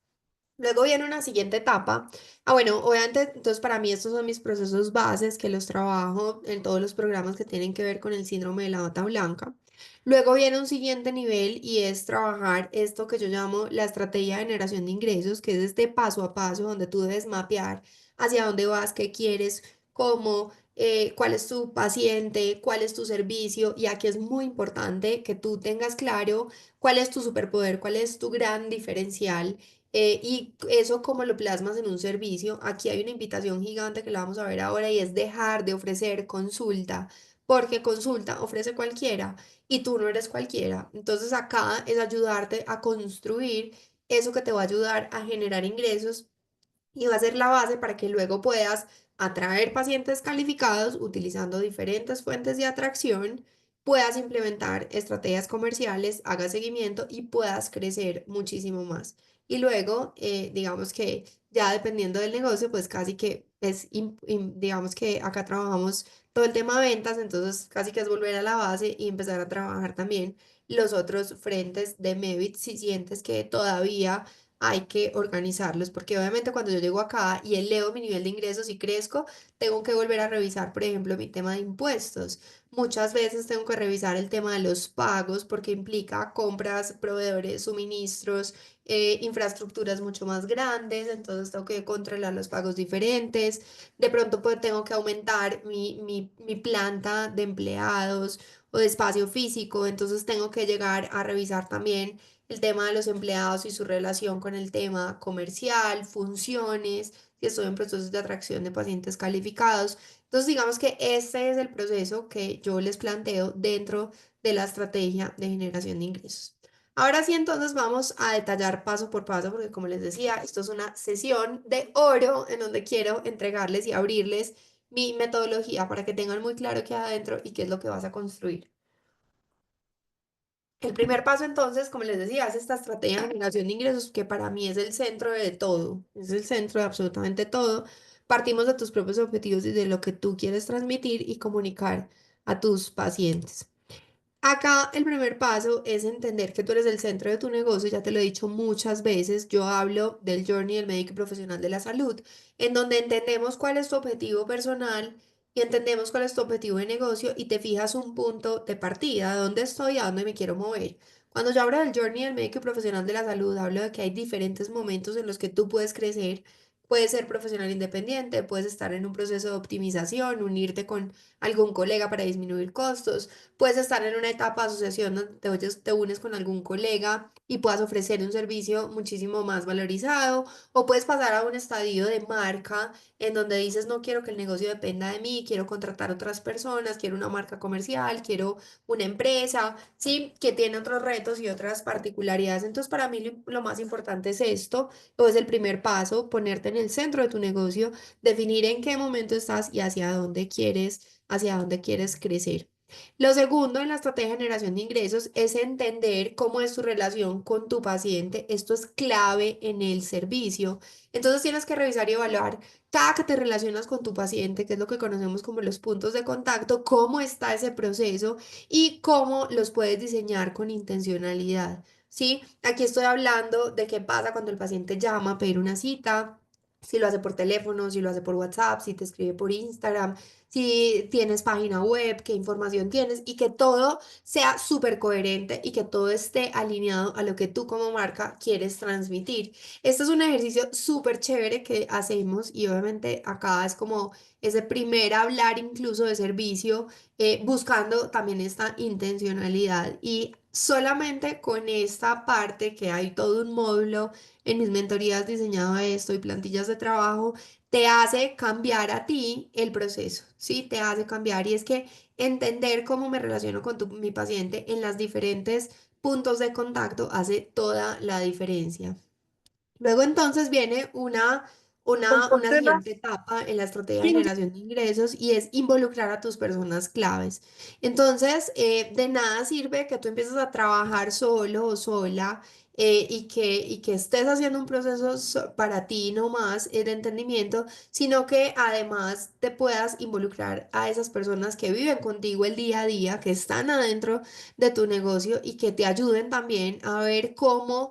Luego viene una siguiente etapa. Bueno, obviamente, entonces para mí estos son mis procesos bases que los trabajo en todos los programas que tienen que ver con el síndrome de la bata blanca. Luego viene un siguiente nivel y es trabajar esto que yo llamo la estrategia de generación de ingresos, que es este paso a paso donde tú debes mapear hacia dónde vas, qué quieres, cómo, cuál es tu paciente, cuál es tu servicio. Y aquí es muy importante que tú tengas claro cuál es tu superpoder, cuál es tu gran diferencial y eso como lo plasmas en un servicio. Aquí hay una invitación gigante que la vamos a ver ahora y es dejar de ofrecer consulta, porque consulta ofrece cualquiera y tú no eres cualquiera. Entonces acá es ayudarte a construir eso que te va a ayudar a generar ingresos y va a ser la base para que luego puedas atraer pacientes calificados utilizando diferentes fuentes de atracción, puedas implementar estrategias comerciales, hagas seguimiento y puedas crecer muchísimo más. Y luego, digamos que ya dependiendo del negocio, pues casi que es, digamos que acá trabajamos todo el tema de ventas, entonces casi que es volver a la base y empezar a trabajar también los otros frentes de Mevit si sientes que todavía hay que organizarlos, porque obviamente cuando yo llego acá y elevo mi nivel de ingresos y crezco, tengo que volver a revisar, por ejemplo, mi tema de impuestos. Muchas veces tengo que revisar el tema de los pagos porque implica compras, proveedores, suministros, infraestructuras mucho más grandes, entonces tengo que controlar los pagos diferentes. De pronto pues, tengo que aumentar mi planta de empleados o de espacio físico, entonces tengo que llegar a revisar también el tema de los empleados y su relación con el tema comercial, funciones, si estoy en procesos de atracción de pacientes calificados. Entonces, digamos que este es el proceso que yo les planteo dentro de la estrategia de generación de ingresos. Ahora sí, entonces vamos a detallar paso por paso, porque como les decía, esto es una sesión de oro en donde quiero entregarles y abrirles mi metodología para que tengan muy claro qué hay adentro y qué es lo que vas a construir. El primer paso entonces, como les decía, es esta estrategia de generación de ingresos que para mí es el centro de todo, es el centro de absolutamente todo. Partimos de tus propios objetivos y de lo que tú quieres transmitir y comunicar a tus pacientes. Acá el primer paso es entender que tú eres el centro de tu negocio, ya te lo he dicho muchas veces, yo hablo del journey del médico y profesional de la salud, en donde entendemos cuál es tu objetivo personal y entendemos cuál es tu objetivo de negocio y te fijas un punto de partida, dónde estoy, a dónde me quiero mover. Cuando yo hablo del journey del médico y profesional de la salud, hablo de que hay diferentes momentos en los que tú puedes crecer. Puedes ser profesional independiente, puedes estar en un proceso de optimización, unirte con algún colega para disminuir costos. Puedes estar en una etapa de asociación donde te unes con algún colega y puedas ofrecer un servicio muchísimo más valorizado, o puedes pasar a un estadio de marca en donde dices, no quiero que el negocio dependa de mí, quiero contratar otras personas, quiero una marca comercial, quiero una empresa, ¿sí? Que tiene otros retos y otras particularidades. Entonces, para mí lo más importante es esto, o es el primer paso, ponerte en el centro de tu negocio, definir en qué momento estás y hacia dónde quieres crecer. Lo segundo en la estrategia de generación de ingresos es entender cómo es tu relación con tu paciente. Esto es clave en el servicio. Entonces tienes que revisar y evaluar cada que te relacionas con tu paciente, que es lo que conocemos como los puntos de contacto, cómo está ese proceso y cómo los puedes diseñar con intencionalidad. ¿Sí? Aquí estoy hablando de qué pasa cuando el paciente llama a pedir una cita. Si lo hace por teléfono, si lo hace por WhatsApp, si te escribe por Instagram, si tienes página web, qué información tienes y que todo sea súper coherente y que todo esté alineado a lo que tú como marca quieres transmitir. Este es un ejercicio súper chévere que hacemos y obviamente acá es como ese primer hablar incluso de servicio, buscando también esta intencionalidad y solamente con esta parte que hay todo un módulo en mis mentorías diseñado a esto y plantillas de trabajo te hace cambiar a ti el proceso, ¿sí? Te hace cambiar y es que entender cómo me relaciono con mi paciente en las diferentes puntos de contacto hace toda la diferencia. Luego entonces viene una siguiente etapa en la estrategia de generación de ingresos y es involucrar a tus personas claves. Entonces, de nada sirve que tú empieces a trabajar solo o sola y que estés haciendo un proceso para ti no más de entendimiento, sino que además te puedas involucrar a esas personas que viven contigo el día a día, que están adentro de tu negocio y que te ayuden también a ver cómo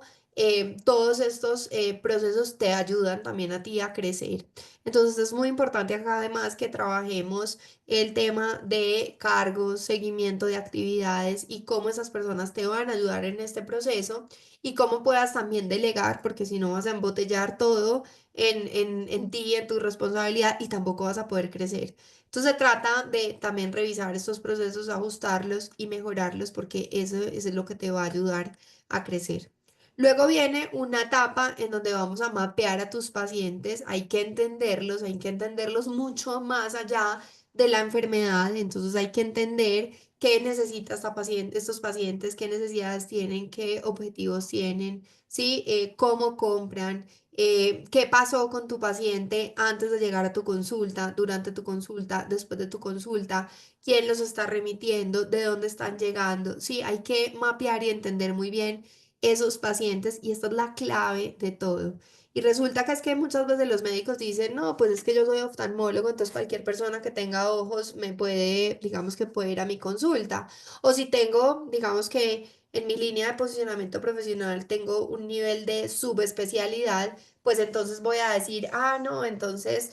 todos estos procesos te ayudan también a ti a crecer. Entonces es muy importante acá además que trabajemos el tema de cargos, seguimiento de actividades y cómo esas personas te van a ayudar en este proceso y cómo puedas también delegar, porque si no vas a embotellar todo en ti, en tu responsabilidad y tampoco vas a poder crecer. Entonces se trata de también revisar estos procesos, ajustarlos y mejorarlos porque eso es lo que te va a ayudar a crecer. Luego viene una etapa en donde vamos a mapear a tus pacientes, hay que entenderlos mucho más allá de la enfermedad, entonces hay que entender qué necesita estos pacientes, qué necesidades tienen, qué objetivos tienen, ¿sí? Cómo compran, qué pasó con tu paciente antes de llegar a tu consulta, durante tu consulta, después de tu consulta, quién los está remitiendo, de dónde están llegando, ¿sí? Hay que mapear y entender muy bien esos pacientes y esta es la clave de todo. Y resulta que es que muchas veces los médicos dicen, no, pues es que yo soy oftalmólogo, entonces cualquier persona que tenga ojos me puede, digamos que puede ir a mi consulta. O si tengo, digamos que en mi línea de posicionamiento profesional tengo un nivel de subespecialidad, pues entonces voy a decir, ah, no, entonces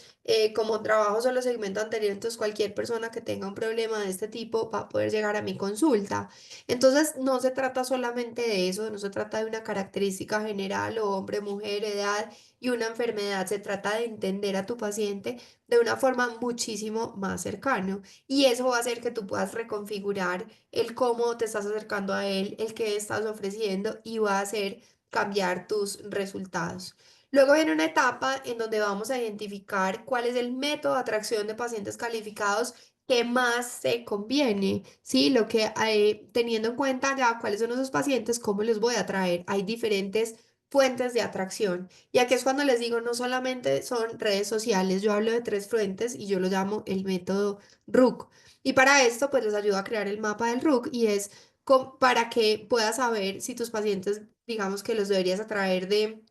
como trabajo solo segmento anterior, entonces cualquier persona que tenga un problema de este tipo va a poder llegar a mi consulta. Entonces, no se trata solamente de eso, no se trata de una característica general o hombre, mujer, edad y una enfermedad, se trata de entender a tu paciente de una forma muchísimo más cercana y eso va a hacer que tú puedas reconfigurar el cómo te estás acercando a él, el que estás ofreciendo y va a hacer cambiar tus resultados. Luego viene una etapa en donde vamos a identificar cuál es el método de atracción de pacientes calificados que más se conviene, ¿sí? Lo que teniendo en cuenta ya cuáles son esos pacientes, cómo los voy a atraer. Hay diferentes fuentes de atracción. Y aquí es cuando les digo, no solamente son redes sociales, yo hablo de tres fuentes y yo lo llamo el método RUC. Y para esto, pues les ayudo a crear el mapa del RUC y es para que puedas saber si tus pacientes, digamos que los deberías atraer de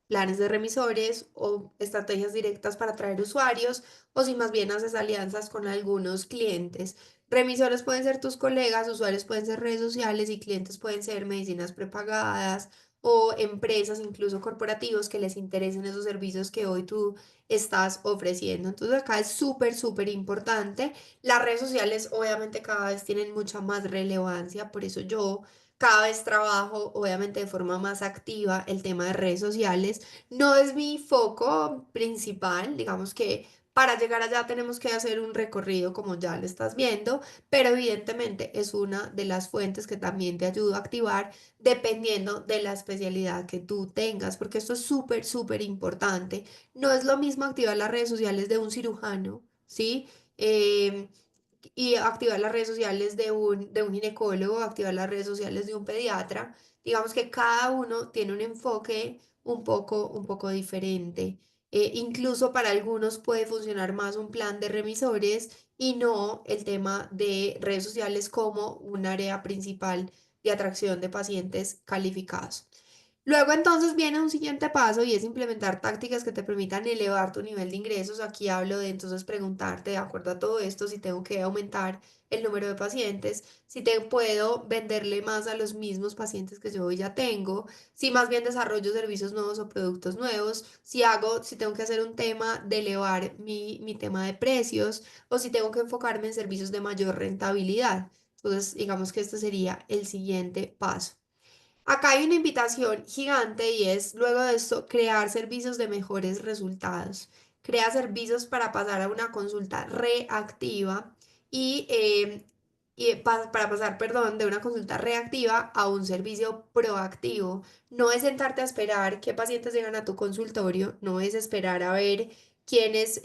planes de remisores o estrategias directas para atraer usuarios, o si más bien haces alianzas con algunos clientes. Remisores pueden ser tus colegas, usuarios pueden ser redes sociales y clientes pueden ser medicinas prepagadas o empresas, incluso corporativos, que les interesen esos servicios que hoy tú estás ofreciendo. Entonces acá es súper, súper importante. Las redes sociales obviamente cada vez tienen mucha más relevancia, por eso yo cada vez trabajo, obviamente, de forma más activa el tema de redes sociales. No es mi foco principal, digamos que para llegar allá tenemos que hacer un recorrido como ya lo estás viendo, pero evidentemente es una de las fuentes que también te ayuda a activar dependiendo de la especialidad que tú tengas, porque esto es súper, súper importante. No es lo mismo activar las redes sociales de un cirujano, ¿sí? Em, y activar las redes sociales de un ginecólogo, activar las redes sociales de un pediatra. Digamos que cada uno tiene un enfoque un poco diferente. Incluso para algunos puede funcionar más un plan de remisores y no el tema de redes sociales como un área principal de atracción de pacientes calificados. Luego entonces viene un siguiente paso y es implementar tácticas que te permitan elevar tu nivel de ingresos. Aquí hablo de entonces preguntarte, de acuerdo a todo esto, si tengo que aumentar el número de pacientes, si te puedo venderle más a los mismos pacientes que yo hoy ya tengo, si más bien desarrollo servicios nuevos o productos nuevos, si tengo que hacer un tema de elevar mi tema de precios o si tengo que enfocarme en servicios de mayor rentabilidad. Entonces, digamos que este sería el siguiente paso. Acá hay una invitación gigante y es, luego de esto, crear servicios de mejores resultados. Crea servicios para pasar a una consulta reactiva para pasar, perdón, de una consulta reactiva a un servicio proactivo. No es sentarte a esperar qué pacientes llegan a tu consultorio, no es esperar a ver quiénes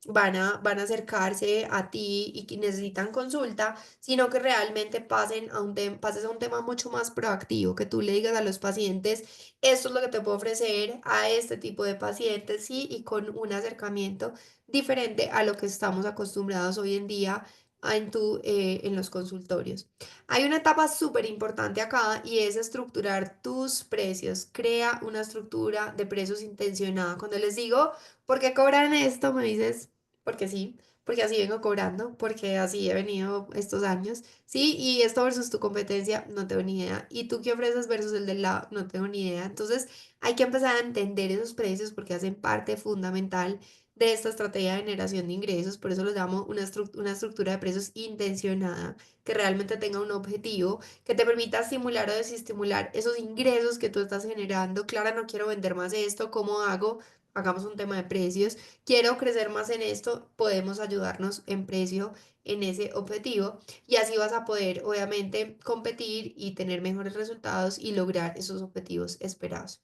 van a acercarse a ti y que necesitan consulta, sino que realmente pases a un tema mucho más proactivo, que tú le digas a los pacientes, esto es lo que te puedo ofrecer a este tipo de pacientes, sí, y con un acercamiento diferente a lo que estamos acostumbrados hoy en día en los consultorios. Hay una etapa súper importante acá y es estructurar tus precios. Crea una estructura de precios intencionada. Cuando les digo, ¿por qué cobran esto? Me dices, porque sí, porque así vengo cobrando, porque así he venido estos años, ¿sí? Y esto versus tu competencia, no tengo ni idea. Y tú qué ofreces versus el del lado, no tengo ni idea. Entonces, hay que empezar a entender esos precios porque hacen parte fundamental de esta estrategia de generación de ingresos. Por eso lo llamo una estructura de precios intencionada, que realmente tenga un objetivo, que te permita estimular o desestimular esos ingresos que tú estás generando. Clara, no quiero vender más de esto, ¿cómo hago? Hagamos un tema de precios. Quiero crecer más en esto, podemos ayudarnos en precio en ese objetivo y así vas a poder obviamente competir y tener mejores resultados y lograr esos objetivos esperados.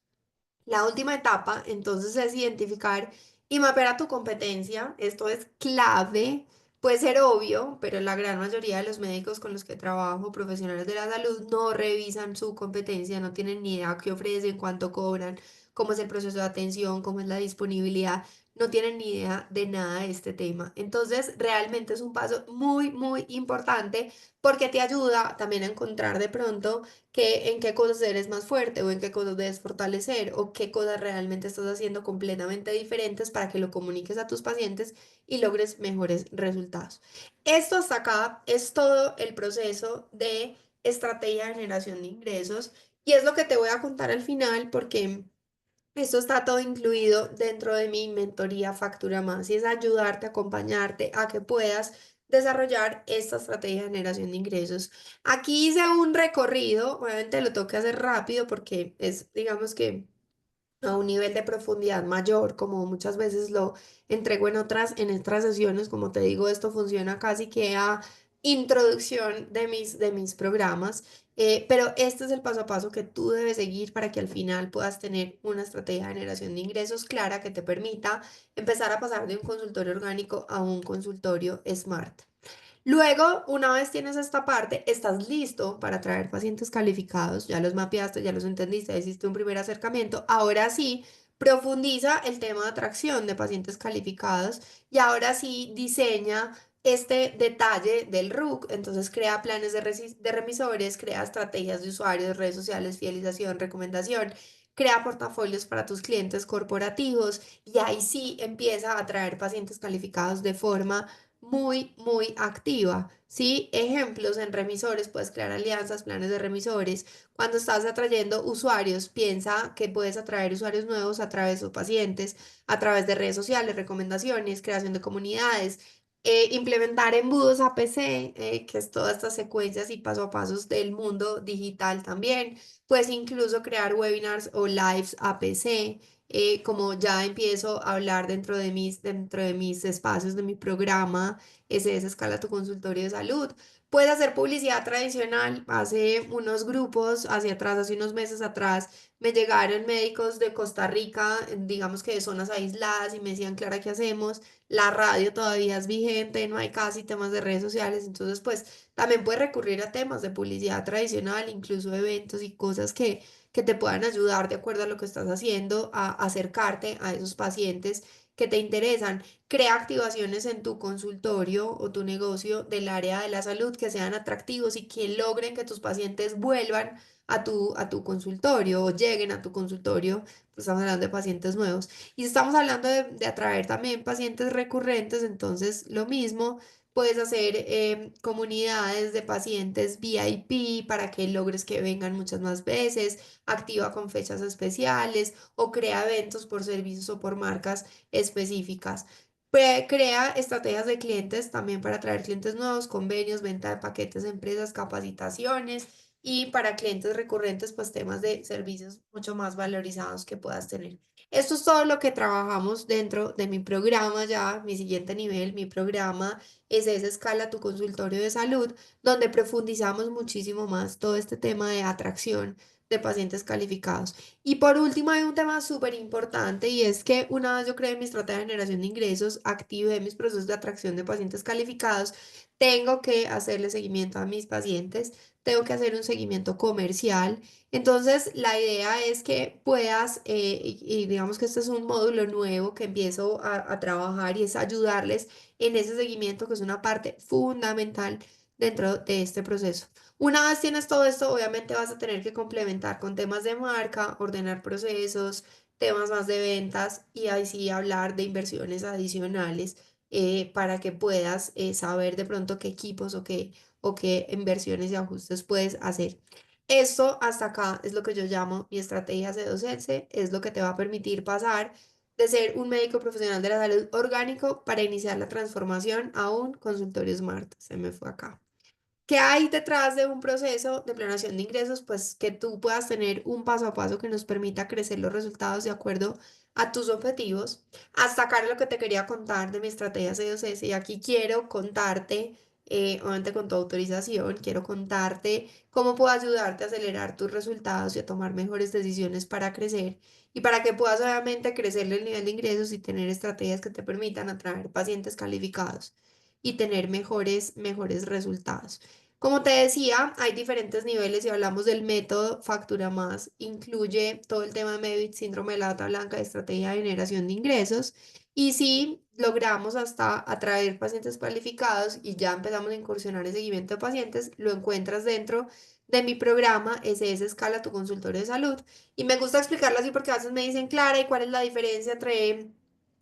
La última etapa, entonces, es identificar y mapear a tu competencia. Esto es clave. Puede ser obvio, pero la gran mayoría de los médicos con los que trabajo, profesionales de la salud, no revisan su competencia, no tienen ni idea qué ofrecen, cuánto cobran, cómo es el proceso de atención, cómo es la disponibilidad, no tienen ni idea de nada de este tema. Entonces, realmente es un paso muy, muy importante porque te ayuda también a encontrar de pronto en qué cosas eres más fuerte o en qué cosas debes fortalecer o qué cosas realmente estás haciendo completamente diferentes para que lo comuniques a tus pacientes y logres mejores resultados. Esto hasta acá es todo el proceso de estrategia de generación de ingresos y es lo que te voy a contar al final porque esto está todo incluido dentro de mi mentoría Factura Más y es ayudarte, acompañarte a que puedas desarrollar esta estrategia de generación de ingresos. Aquí hice un recorrido, obviamente lo tengo que hacer rápido porque es, digamos que a un nivel de profundidad mayor, como muchas veces lo entrego en otras sesiones, como te digo, esto funciona casi que a introducción de mis programas, pero este es el paso a paso que tú debes seguir para que al final puedas tener una estrategia de generación de ingresos clara que te permita empezar a pasar de un consultorio orgánico a un consultorio smart. Luego, una vez tienes esta parte, estás listo para traer pacientes calificados, ya los mapeaste, ya los entendiste, hiciste un primer acercamiento. Ahora sí, profundiza el tema de atracción de pacientes calificados y ahora sí diseña este detalle del RUC. Entonces, crea planes de remisores, crea estrategias de usuarios, redes sociales, fidelización, recomendación. Crea portafolios para tus clientes corporativos y ahí sí empieza a traer pacientes calificados de forma muy activa, ¿sí? Ejemplos en remisores, puedes crear alianzas, planes de remisores. Cuando estás atrayendo usuarios, piensa que puedes atraer usuarios nuevos a través de pacientes, a través de redes sociales, recomendaciones, creación de comunidades, implementar embudos APC, que es todas estas secuencias y paso a pasos del mundo digital también. Puedes incluso crear webinars o lives APC, como ya empiezo a hablar dentro de mis espacios de mi programa, ese es Escala tu consultorio de salud. Puedes hacer publicidad tradicional. Hace unos grupos, hacia atrás, hace unos meses atrás, me llegaron médicos de Costa Rica, digamos que de zonas aisladas, y me decían, Clara, ¿qué hacemos? La radio todavía es vigente, no hay casi temas de redes sociales, entonces pues también puedes recurrir a temas de publicidad tradicional, incluso eventos y cosas que te puedan ayudar de acuerdo a lo que estás haciendo, a acercarte a esos pacientes que te interesan. Crea activaciones en tu consultorio o tu negocio del área de la salud que sean atractivos y que logren que tus pacientes vuelvan a tu consultorio o lleguen a tu consultorio. Pues estamos hablando de pacientes nuevos. Y si estamos hablando de atraer también pacientes recurrentes, entonces lo mismo. Puedes hacer comunidades de pacientes VIP para que logres que vengan muchas más veces, activa con fechas especiales o crea eventos por servicios o por marcas específicas. Crea estrategias de clientes también para atraer clientes nuevos, convenios, venta de paquetes de empresas, capacitaciones y para clientes recurrentes, pues temas de servicios mucho más valorizados que puedas tener. Esto es todo lo que trabajamos dentro de mi programa ya, mi siguiente nivel, mi programa es esa escala tu consultorio de salud, donde profundizamos muchísimo más todo este tema de atracción de pacientes calificados. Y por último, hay un tema súper importante y es que una vez yo creé mi estrategia de generación de ingresos, activé mis procesos de atracción de pacientes calificados, tengo que hacerle seguimiento a mis pacientes, tengo que hacer un seguimiento comercial. Entonces, la idea es que puedas, y digamos que este es un módulo nuevo que empiezo a trabajar y es ayudarles en ese seguimiento, que es una parte fundamental dentro de este proceso. Una vez tienes todo esto, obviamente vas a tener que complementar con temas de marca, ordenar procesos, temas más de ventas y ahí sí hablar de inversiones adicionales, para que puedas saber de pronto qué equipos o qué inversiones y ajustes puedes hacer. Esto hasta acá es lo que yo llamo mi estrategia C2S, es lo que te va a permitir pasar de ser un médico profesional de la salud orgánico para iniciar la transformación a un consultorio smart. Se me fue acá. ¿Qué hay detrás de un proceso de planeación de ingresos? Pues que tú puedas tener un paso a paso que nos permita crecer los resultados de acuerdo a tus objetivos. Hasta acá era lo que te quería contar de mi estrategia C2S y aquí quiero contarte, obviamente con tu autorización, quiero contarte cómo puedo ayudarte a acelerar tus resultados y a tomar mejores decisiones para crecer y para que puedas obviamente crecer el nivel de ingresos y tener estrategias que te permitan atraer pacientes calificados y tener mejores resultados. Como te decía, hay diferentes niveles y hablamos del método Factura Más. Incluye todo el tema de MEDIT, síndrome de la bata blanca, estrategia de generación de ingresos. Y si logramos hasta atraer pacientes cualificados y ya empezamos a incursionar en seguimiento de pacientes, lo encuentras dentro de mi programa SS Escala tu consultorio de salud. Y me gusta explicarlo así porque a veces me dicen, Clara, ¿y cuál es la diferencia entre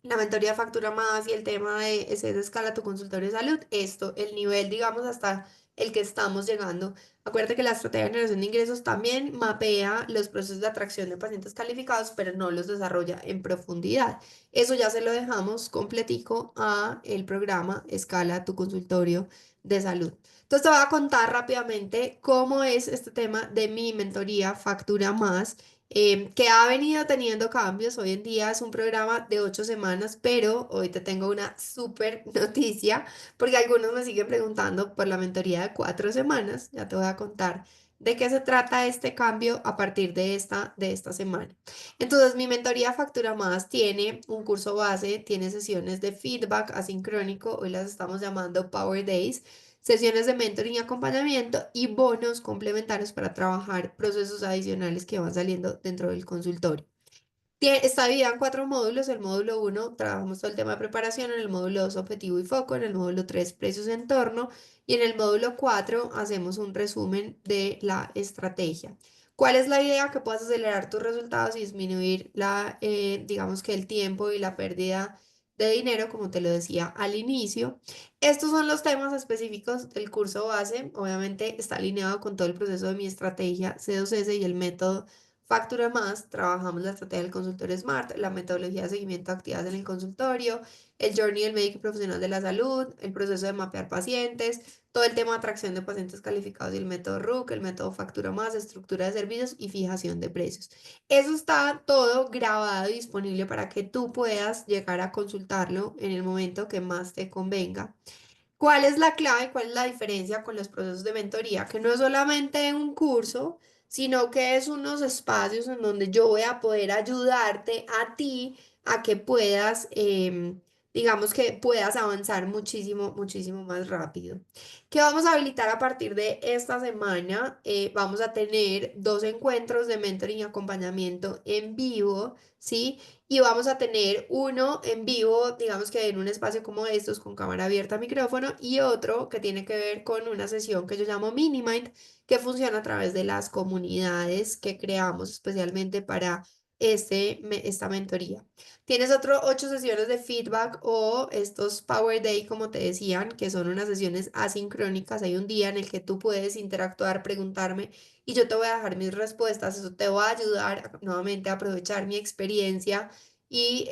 la mentoría Factura Más y el tema de SS Escala tu consultorio de salud? Esto, el nivel, digamos, hasta el que estamos llegando? Acuérdate que la estrategia de generación de ingresos también mapea los procesos de atracción de pacientes calificados, pero no los desarrolla en profundidad. Eso ya se lo dejamos completico a el programa Escala tu consultorio de salud. Entonces te voy a contar rápidamente cómo es este tema de mi mentoría Factura Más que ha venido teniendo cambios. Hoy en día es un programa de 8 semanas, pero hoy te tengo una súper noticia porque algunos me siguen preguntando por la mentoría de 4 semanas. Ya te voy a contar de qué se trata este cambio a partir de esta semana. Entonces, mi mentoría Factura Más tiene un curso base, tiene sesiones de feedback asincrónico, hoy las estamos llamando Power Days, sesiones de mentoring y acompañamiento y bonos complementarios para trabajar procesos adicionales que van saliendo dentro del consultorio. Está dividida en 4 módulos. El módulo uno trabajamos todo el tema de preparación, en el módulo 2 objetivo y foco, en el módulo 3 precios y entorno y en el módulo 4 hacemos un resumen de la estrategia. ¿Cuál es la idea? Que puedas acelerar tus resultados y disminuir digamos que el tiempo y la pérdida de dinero, como te lo decía al inicio. Estos son los temas específicos del curso base. Obviamente está alineado con todo el proceso de mi estrategia C2S y el método Factura Más. Trabajamos la estrategia del consultorio SMART, la metodología de seguimiento de actividades en el consultorio, el journey del médico y profesional de la salud, el proceso de mapear pacientes, todo el tema de atracción de pacientes calificados y el método RUC, el método Factura Más, estructura de servicios y fijación de precios. Eso está todo grabado y disponible para que tú puedas llegar a consultarlo en el momento que más te convenga. ¿Cuál es la clave? ¿Cuál es la diferencia con los procesos de mentoría? Que no es solamente un curso, sino que es unos espacios en donde yo voy a poder ayudarte a ti a que puedas, digamos que puedas avanzar muchísimo, muchísimo más rápido. ¿Qué vamos a habilitar a partir de esta semana? Vamos a tener 2 encuentros de mentoring y acompañamiento en vivo, ¿sí? Y vamos a tener uno en vivo, digamos que en un espacio como estos, con cámara abierta, micrófono, y otro que tiene que ver con una sesión que yo llamo Minimind, que funciona a través de las comunidades que creamos especialmente para esta mentoría. Tienes otro 8 sesiones de feedback o estos Power Day, como te decían, que son unas sesiones asincrónicas. Hay un día en el que tú puedes interactuar, preguntarme y yo te voy a dejar mis respuestas. Eso te va a ayudar nuevamente a aprovechar mi experiencia y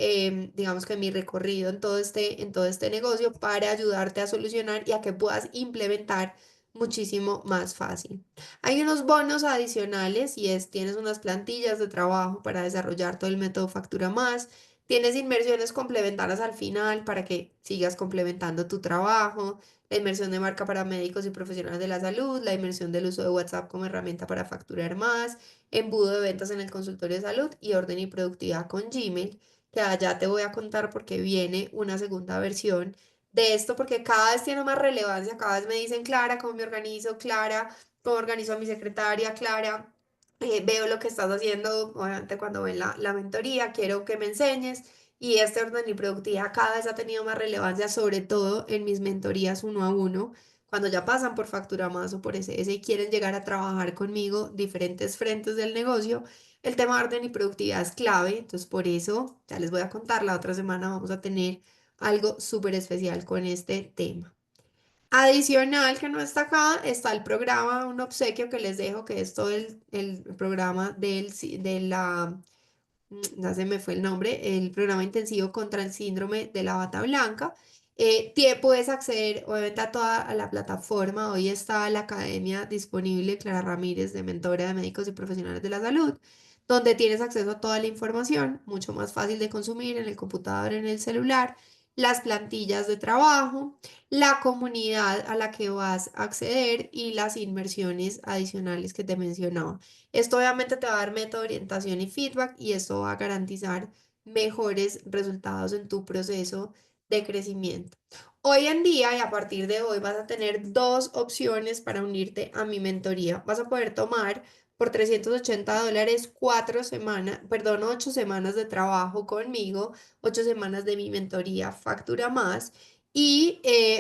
digamos que mi recorrido en todo este negocio para ayudarte a solucionar y a que puedas implementar muchísimo más fácil. Hay unos bonos adicionales y tienes unas plantillas de trabajo para desarrollar todo el método Factura Más. Tienes inmersiones complementarias al final para que sigas complementando tu trabajo, la inmersión de marca para médicos y profesionales de la salud, la inmersión del uso de WhatsApp como herramienta para facturar más, embudo de ventas en el consultorio de salud y orden y productividad con Gmail, que allá te voy a contar porque viene una segunda versión de esto, porque cada vez tiene más relevancia, cada vez me dicen, Clara, ¿cómo me organizo? Clara, ¿cómo organizo a mi secretaria? Clara, veo lo que estás haciendo, obviamente cuando ven la mentoría, quiero que me enseñes. Y este orden y productividad cada vez ha tenido más relevancia, sobre todo en mis mentorías uno a uno, cuando ya pasan por Factura Más o por SS y quieren llegar a trabajar conmigo diferentes frentes del negocio. El tema de orden y productividad es clave, entonces por eso ya les voy a contar, la otra semana vamos a tener algo súper especial con este tema. Adicional, que no está acá, está el programa, un obsequio que les dejo, que es todo el programa de la ya se me fue el nombre, el programa intensivo contra el síndrome de la bata blanca. Puedes acceder obviamente a toda a la plataforma. Hoy está la academia disponible, Clara Ramírez, de mentora de médicos y profesionales de la salud, donde tienes acceso a toda la información, mucho más fácil de consumir en el computador, en el celular, las plantillas de trabajo, la comunidad a la que vas a acceder y las inversiones adicionales que te mencionaba. Esto obviamente te va a dar método, orientación y feedback y esto va a garantizar mejores resultados en tu proceso de crecimiento. Hoy en día y a partir de hoy vas a tener 2 opciones para unirte a mi mentoría. Vas a poder tomar por $380 4 semanas, perdón, 8 semanas de trabajo conmigo, 8 semanas de mi mentoría Factura Más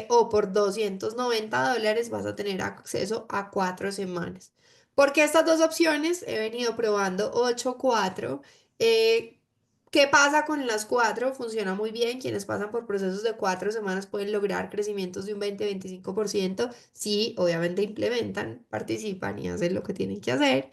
o por $290 vas a tener acceso a 4 semanas. Porque estas 2 opciones he venido probando 8 4. eh, ¿Qué pasa con las 4? Funciona muy bien. Quienes pasan por procesos de 4 semanas pueden lograr crecimientos de un 20-25% si obviamente implementan, participan y hacen lo que tienen que hacer.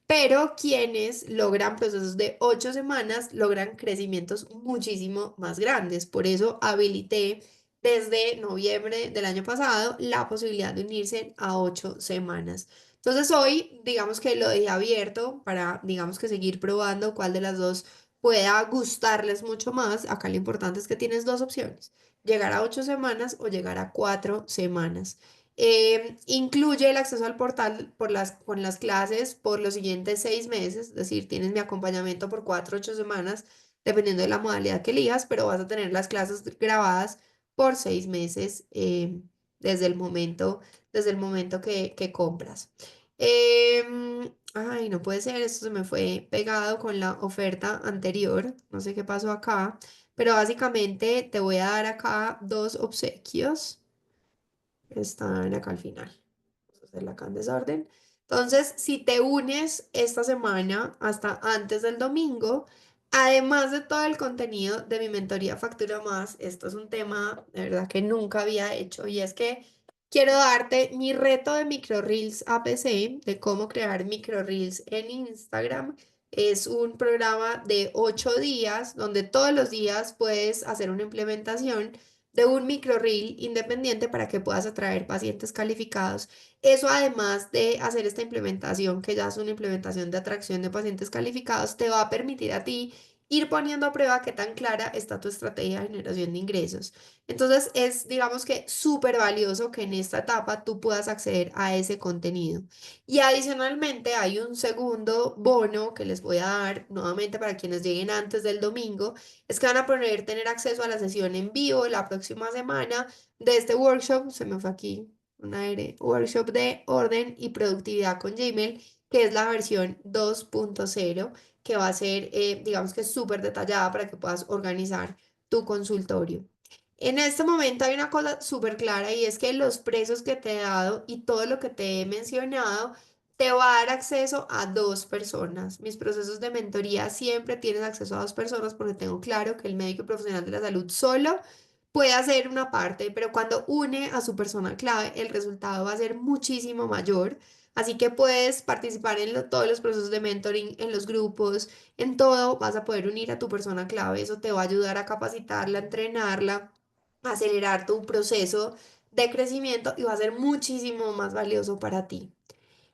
Pero quienes logran procesos de 8 semanas logran crecimientos muchísimo más grandes. Por eso habilité desde noviembre del año pasado la posibilidad de unirse a 8 semanas. Entonces hoy, digamos que lo dejé abierto para, digamos que seguir probando cuál de las dos pueda gustarles mucho más. Acá lo importante es que tienes dos opciones, llegar a 8 semanas o llegar a 4 semanas. Incluye el acceso al portal con las clases por los siguientes 6 meses, es decir, tienes mi acompañamiento por 4 o 8 semanas, dependiendo de la modalidad que elijas, pero vas a tener las clases grabadas por 6 meses desde el momento que compras. Ay, no puede ser, esto se me fue pegado con la oferta anterior, no sé qué pasó acá, pero básicamente te voy a dar acá dos obsequios, están acá al final, vamos a hacerla acá en desorden. Entonces, si te unes esta semana hasta antes del domingo, además de todo el contenido de mi mentoría Factura Más, esto es un tema de verdad que nunca había hecho y es que quiero darte mi reto de micro reels APC, de cómo crear micro reels en Instagram. Es un programa de 8 días donde todos los días puedes hacer una implementación de un micro reel independiente para que puedas atraer pacientes calificados. Eso además de hacer esta implementación, que ya es una implementación de atracción de pacientes calificados, te va a permitir a ti ir poniendo a prueba qué tan clara está tu estrategia de generación de ingresos. Entonces es, digamos que súper valioso que en esta etapa tú puedas acceder a ese contenido. Y adicionalmente hay un segundo bono que les voy a dar nuevamente para quienes lleguen antes del domingo, es que van a poder tener acceso a la sesión en vivo la próxima semana de este workshop, se me fue aquí una R, workshop de orden y productividad con Gmail, que es la versión 2.0, que va a ser, digamos que súper detallada para que puedas organizar tu consultorio. En este momento hay una cosa súper clara y es que los precios que te he dado y todo lo que te he mencionado te va a dar acceso a 2 personas. Mis procesos de mentoría siempre tienen acceso a 2 personas porque tengo claro que el médico profesional de la salud solo puede hacer una parte, pero cuando une a su persona clave, el resultado va a ser muchísimo mayor. Así que puedes participar en todos los procesos de mentoring, en los grupos, en todo, vas a poder unir a tu persona clave. Eso te va a ayudar a capacitarla, a entrenarla, a acelerar tu proceso de crecimiento y va a ser muchísimo más valioso para ti.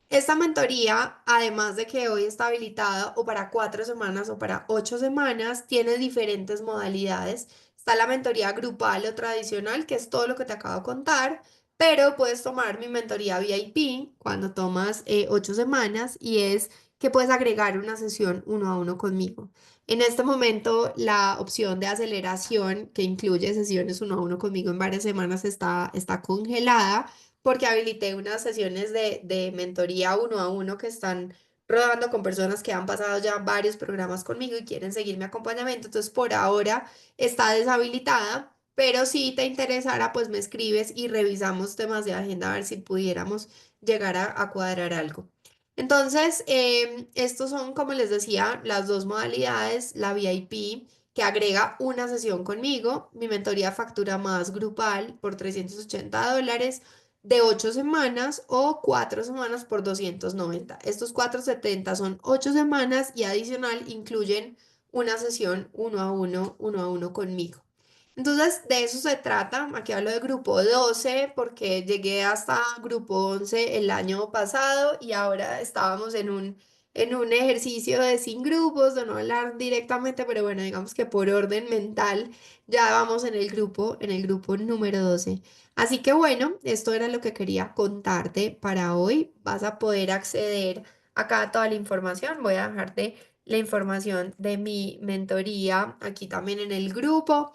Esta mentoría, además de que hoy está habilitada o para 4 semanas o para 8 semanas, tiene diferentes modalidades. Está la mentoría grupal o tradicional, que es todo lo que te acabo de contar, pero puedes tomar mi mentoría VIP cuando tomas 8 semanas y es que puedes agregar una sesión uno a uno conmigo. En este momento, la opción de aceleración que incluye sesiones uno a uno conmigo en varias semanas está congelada porque habilité unas sesiones de mentoría uno a uno que están rodando con personas que han pasado ya varios programas conmigo y quieren seguir mi acompañamiento. Entonces, por ahora está deshabilitada, pero si te interesara, pues me escribes y revisamos temas de agenda a ver si pudiéramos llegar a cuadrar algo. Entonces, estos son, como les decía, las dos modalidades, la VIP que agrega una sesión conmigo, mi mentoría factura más grupal por $380 de 8 semanas o 4 semanas por 290. Estos 470 son 8 semanas y adicional incluyen una sesión uno a uno conmigo. Entonces, de eso se trata. Aquí hablo de grupo 12 porque llegué hasta grupo 11 el año pasado y ahora estábamos en un ejercicio de sin grupos, de no hablar directamente, pero bueno, digamos que por orden mental ya vamos en el grupo número 12. Así que bueno, esto era lo que quería contarte para hoy. Vas a poder acceder acá a toda la información. Voy a dejarte la información de mi mentoría aquí también en el grupo.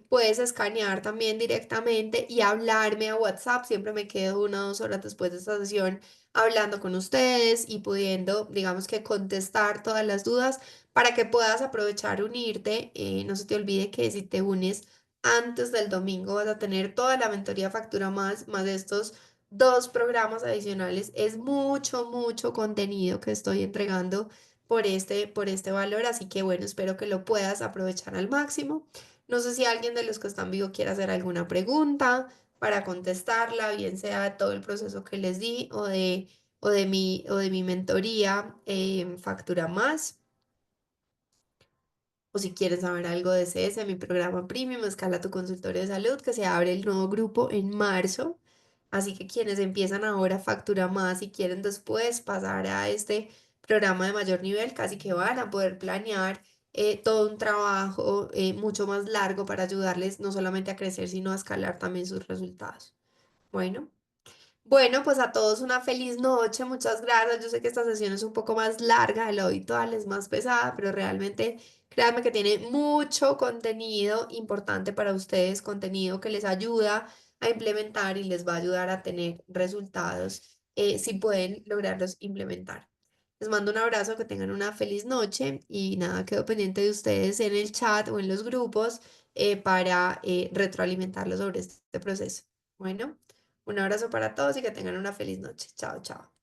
Puedes escanear también directamente y hablarme a WhatsApp. Siempre me quedo 1 o 2 horas después de esta sesión hablando con ustedes y pudiendo, digamos que contestar todas las dudas para que puedas aprovechar unirte. No se te olvide que si te unes antes del domingo vas a tener toda la mentoría factura más de estos 2 programas adicionales. Es mucho, mucho contenido que estoy entregando por este valor. Así que bueno, espero que lo puedas aprovechar al máximo. No sé si alguien de los que están vivo quiere hacer alguna pregunta para contestarla, bien sea de todo el proceso que les di o de mi mentoría Factura Más. O si quieres saber algo de CS, mi programa Premium, Escala tu consultorio de salud, que se abre el nuevo grupo en marzo. Así que quienes empiezan ahora facturan más y quieren después pasar a este programa de mayor nivel, casi que van a poder planear todo un trabajo mucho más largo para ayudarles no solamente a crecer, sino a escalar también sus resultados. Bueno. Bueno, pues a todos una feliz noche, muchas gracias. Yo sé que esta sesión es un poco más larga, el habitual es más pesada, pero realmente créanme que tiene mucho contenido importante para ustedes, contenido que les ayuda a implementar y les va a ayudar a tener resultados si pueden lograrlos implementar. Les mando un abrazo, que tengan una feliz noche y nada, quedo pendiente de ustedes en el chat o en los grupos para retroalimentarlos sobre este proceso. Bueno. Un abrazo para todos y que tengan una feliz noche. Chao, chao.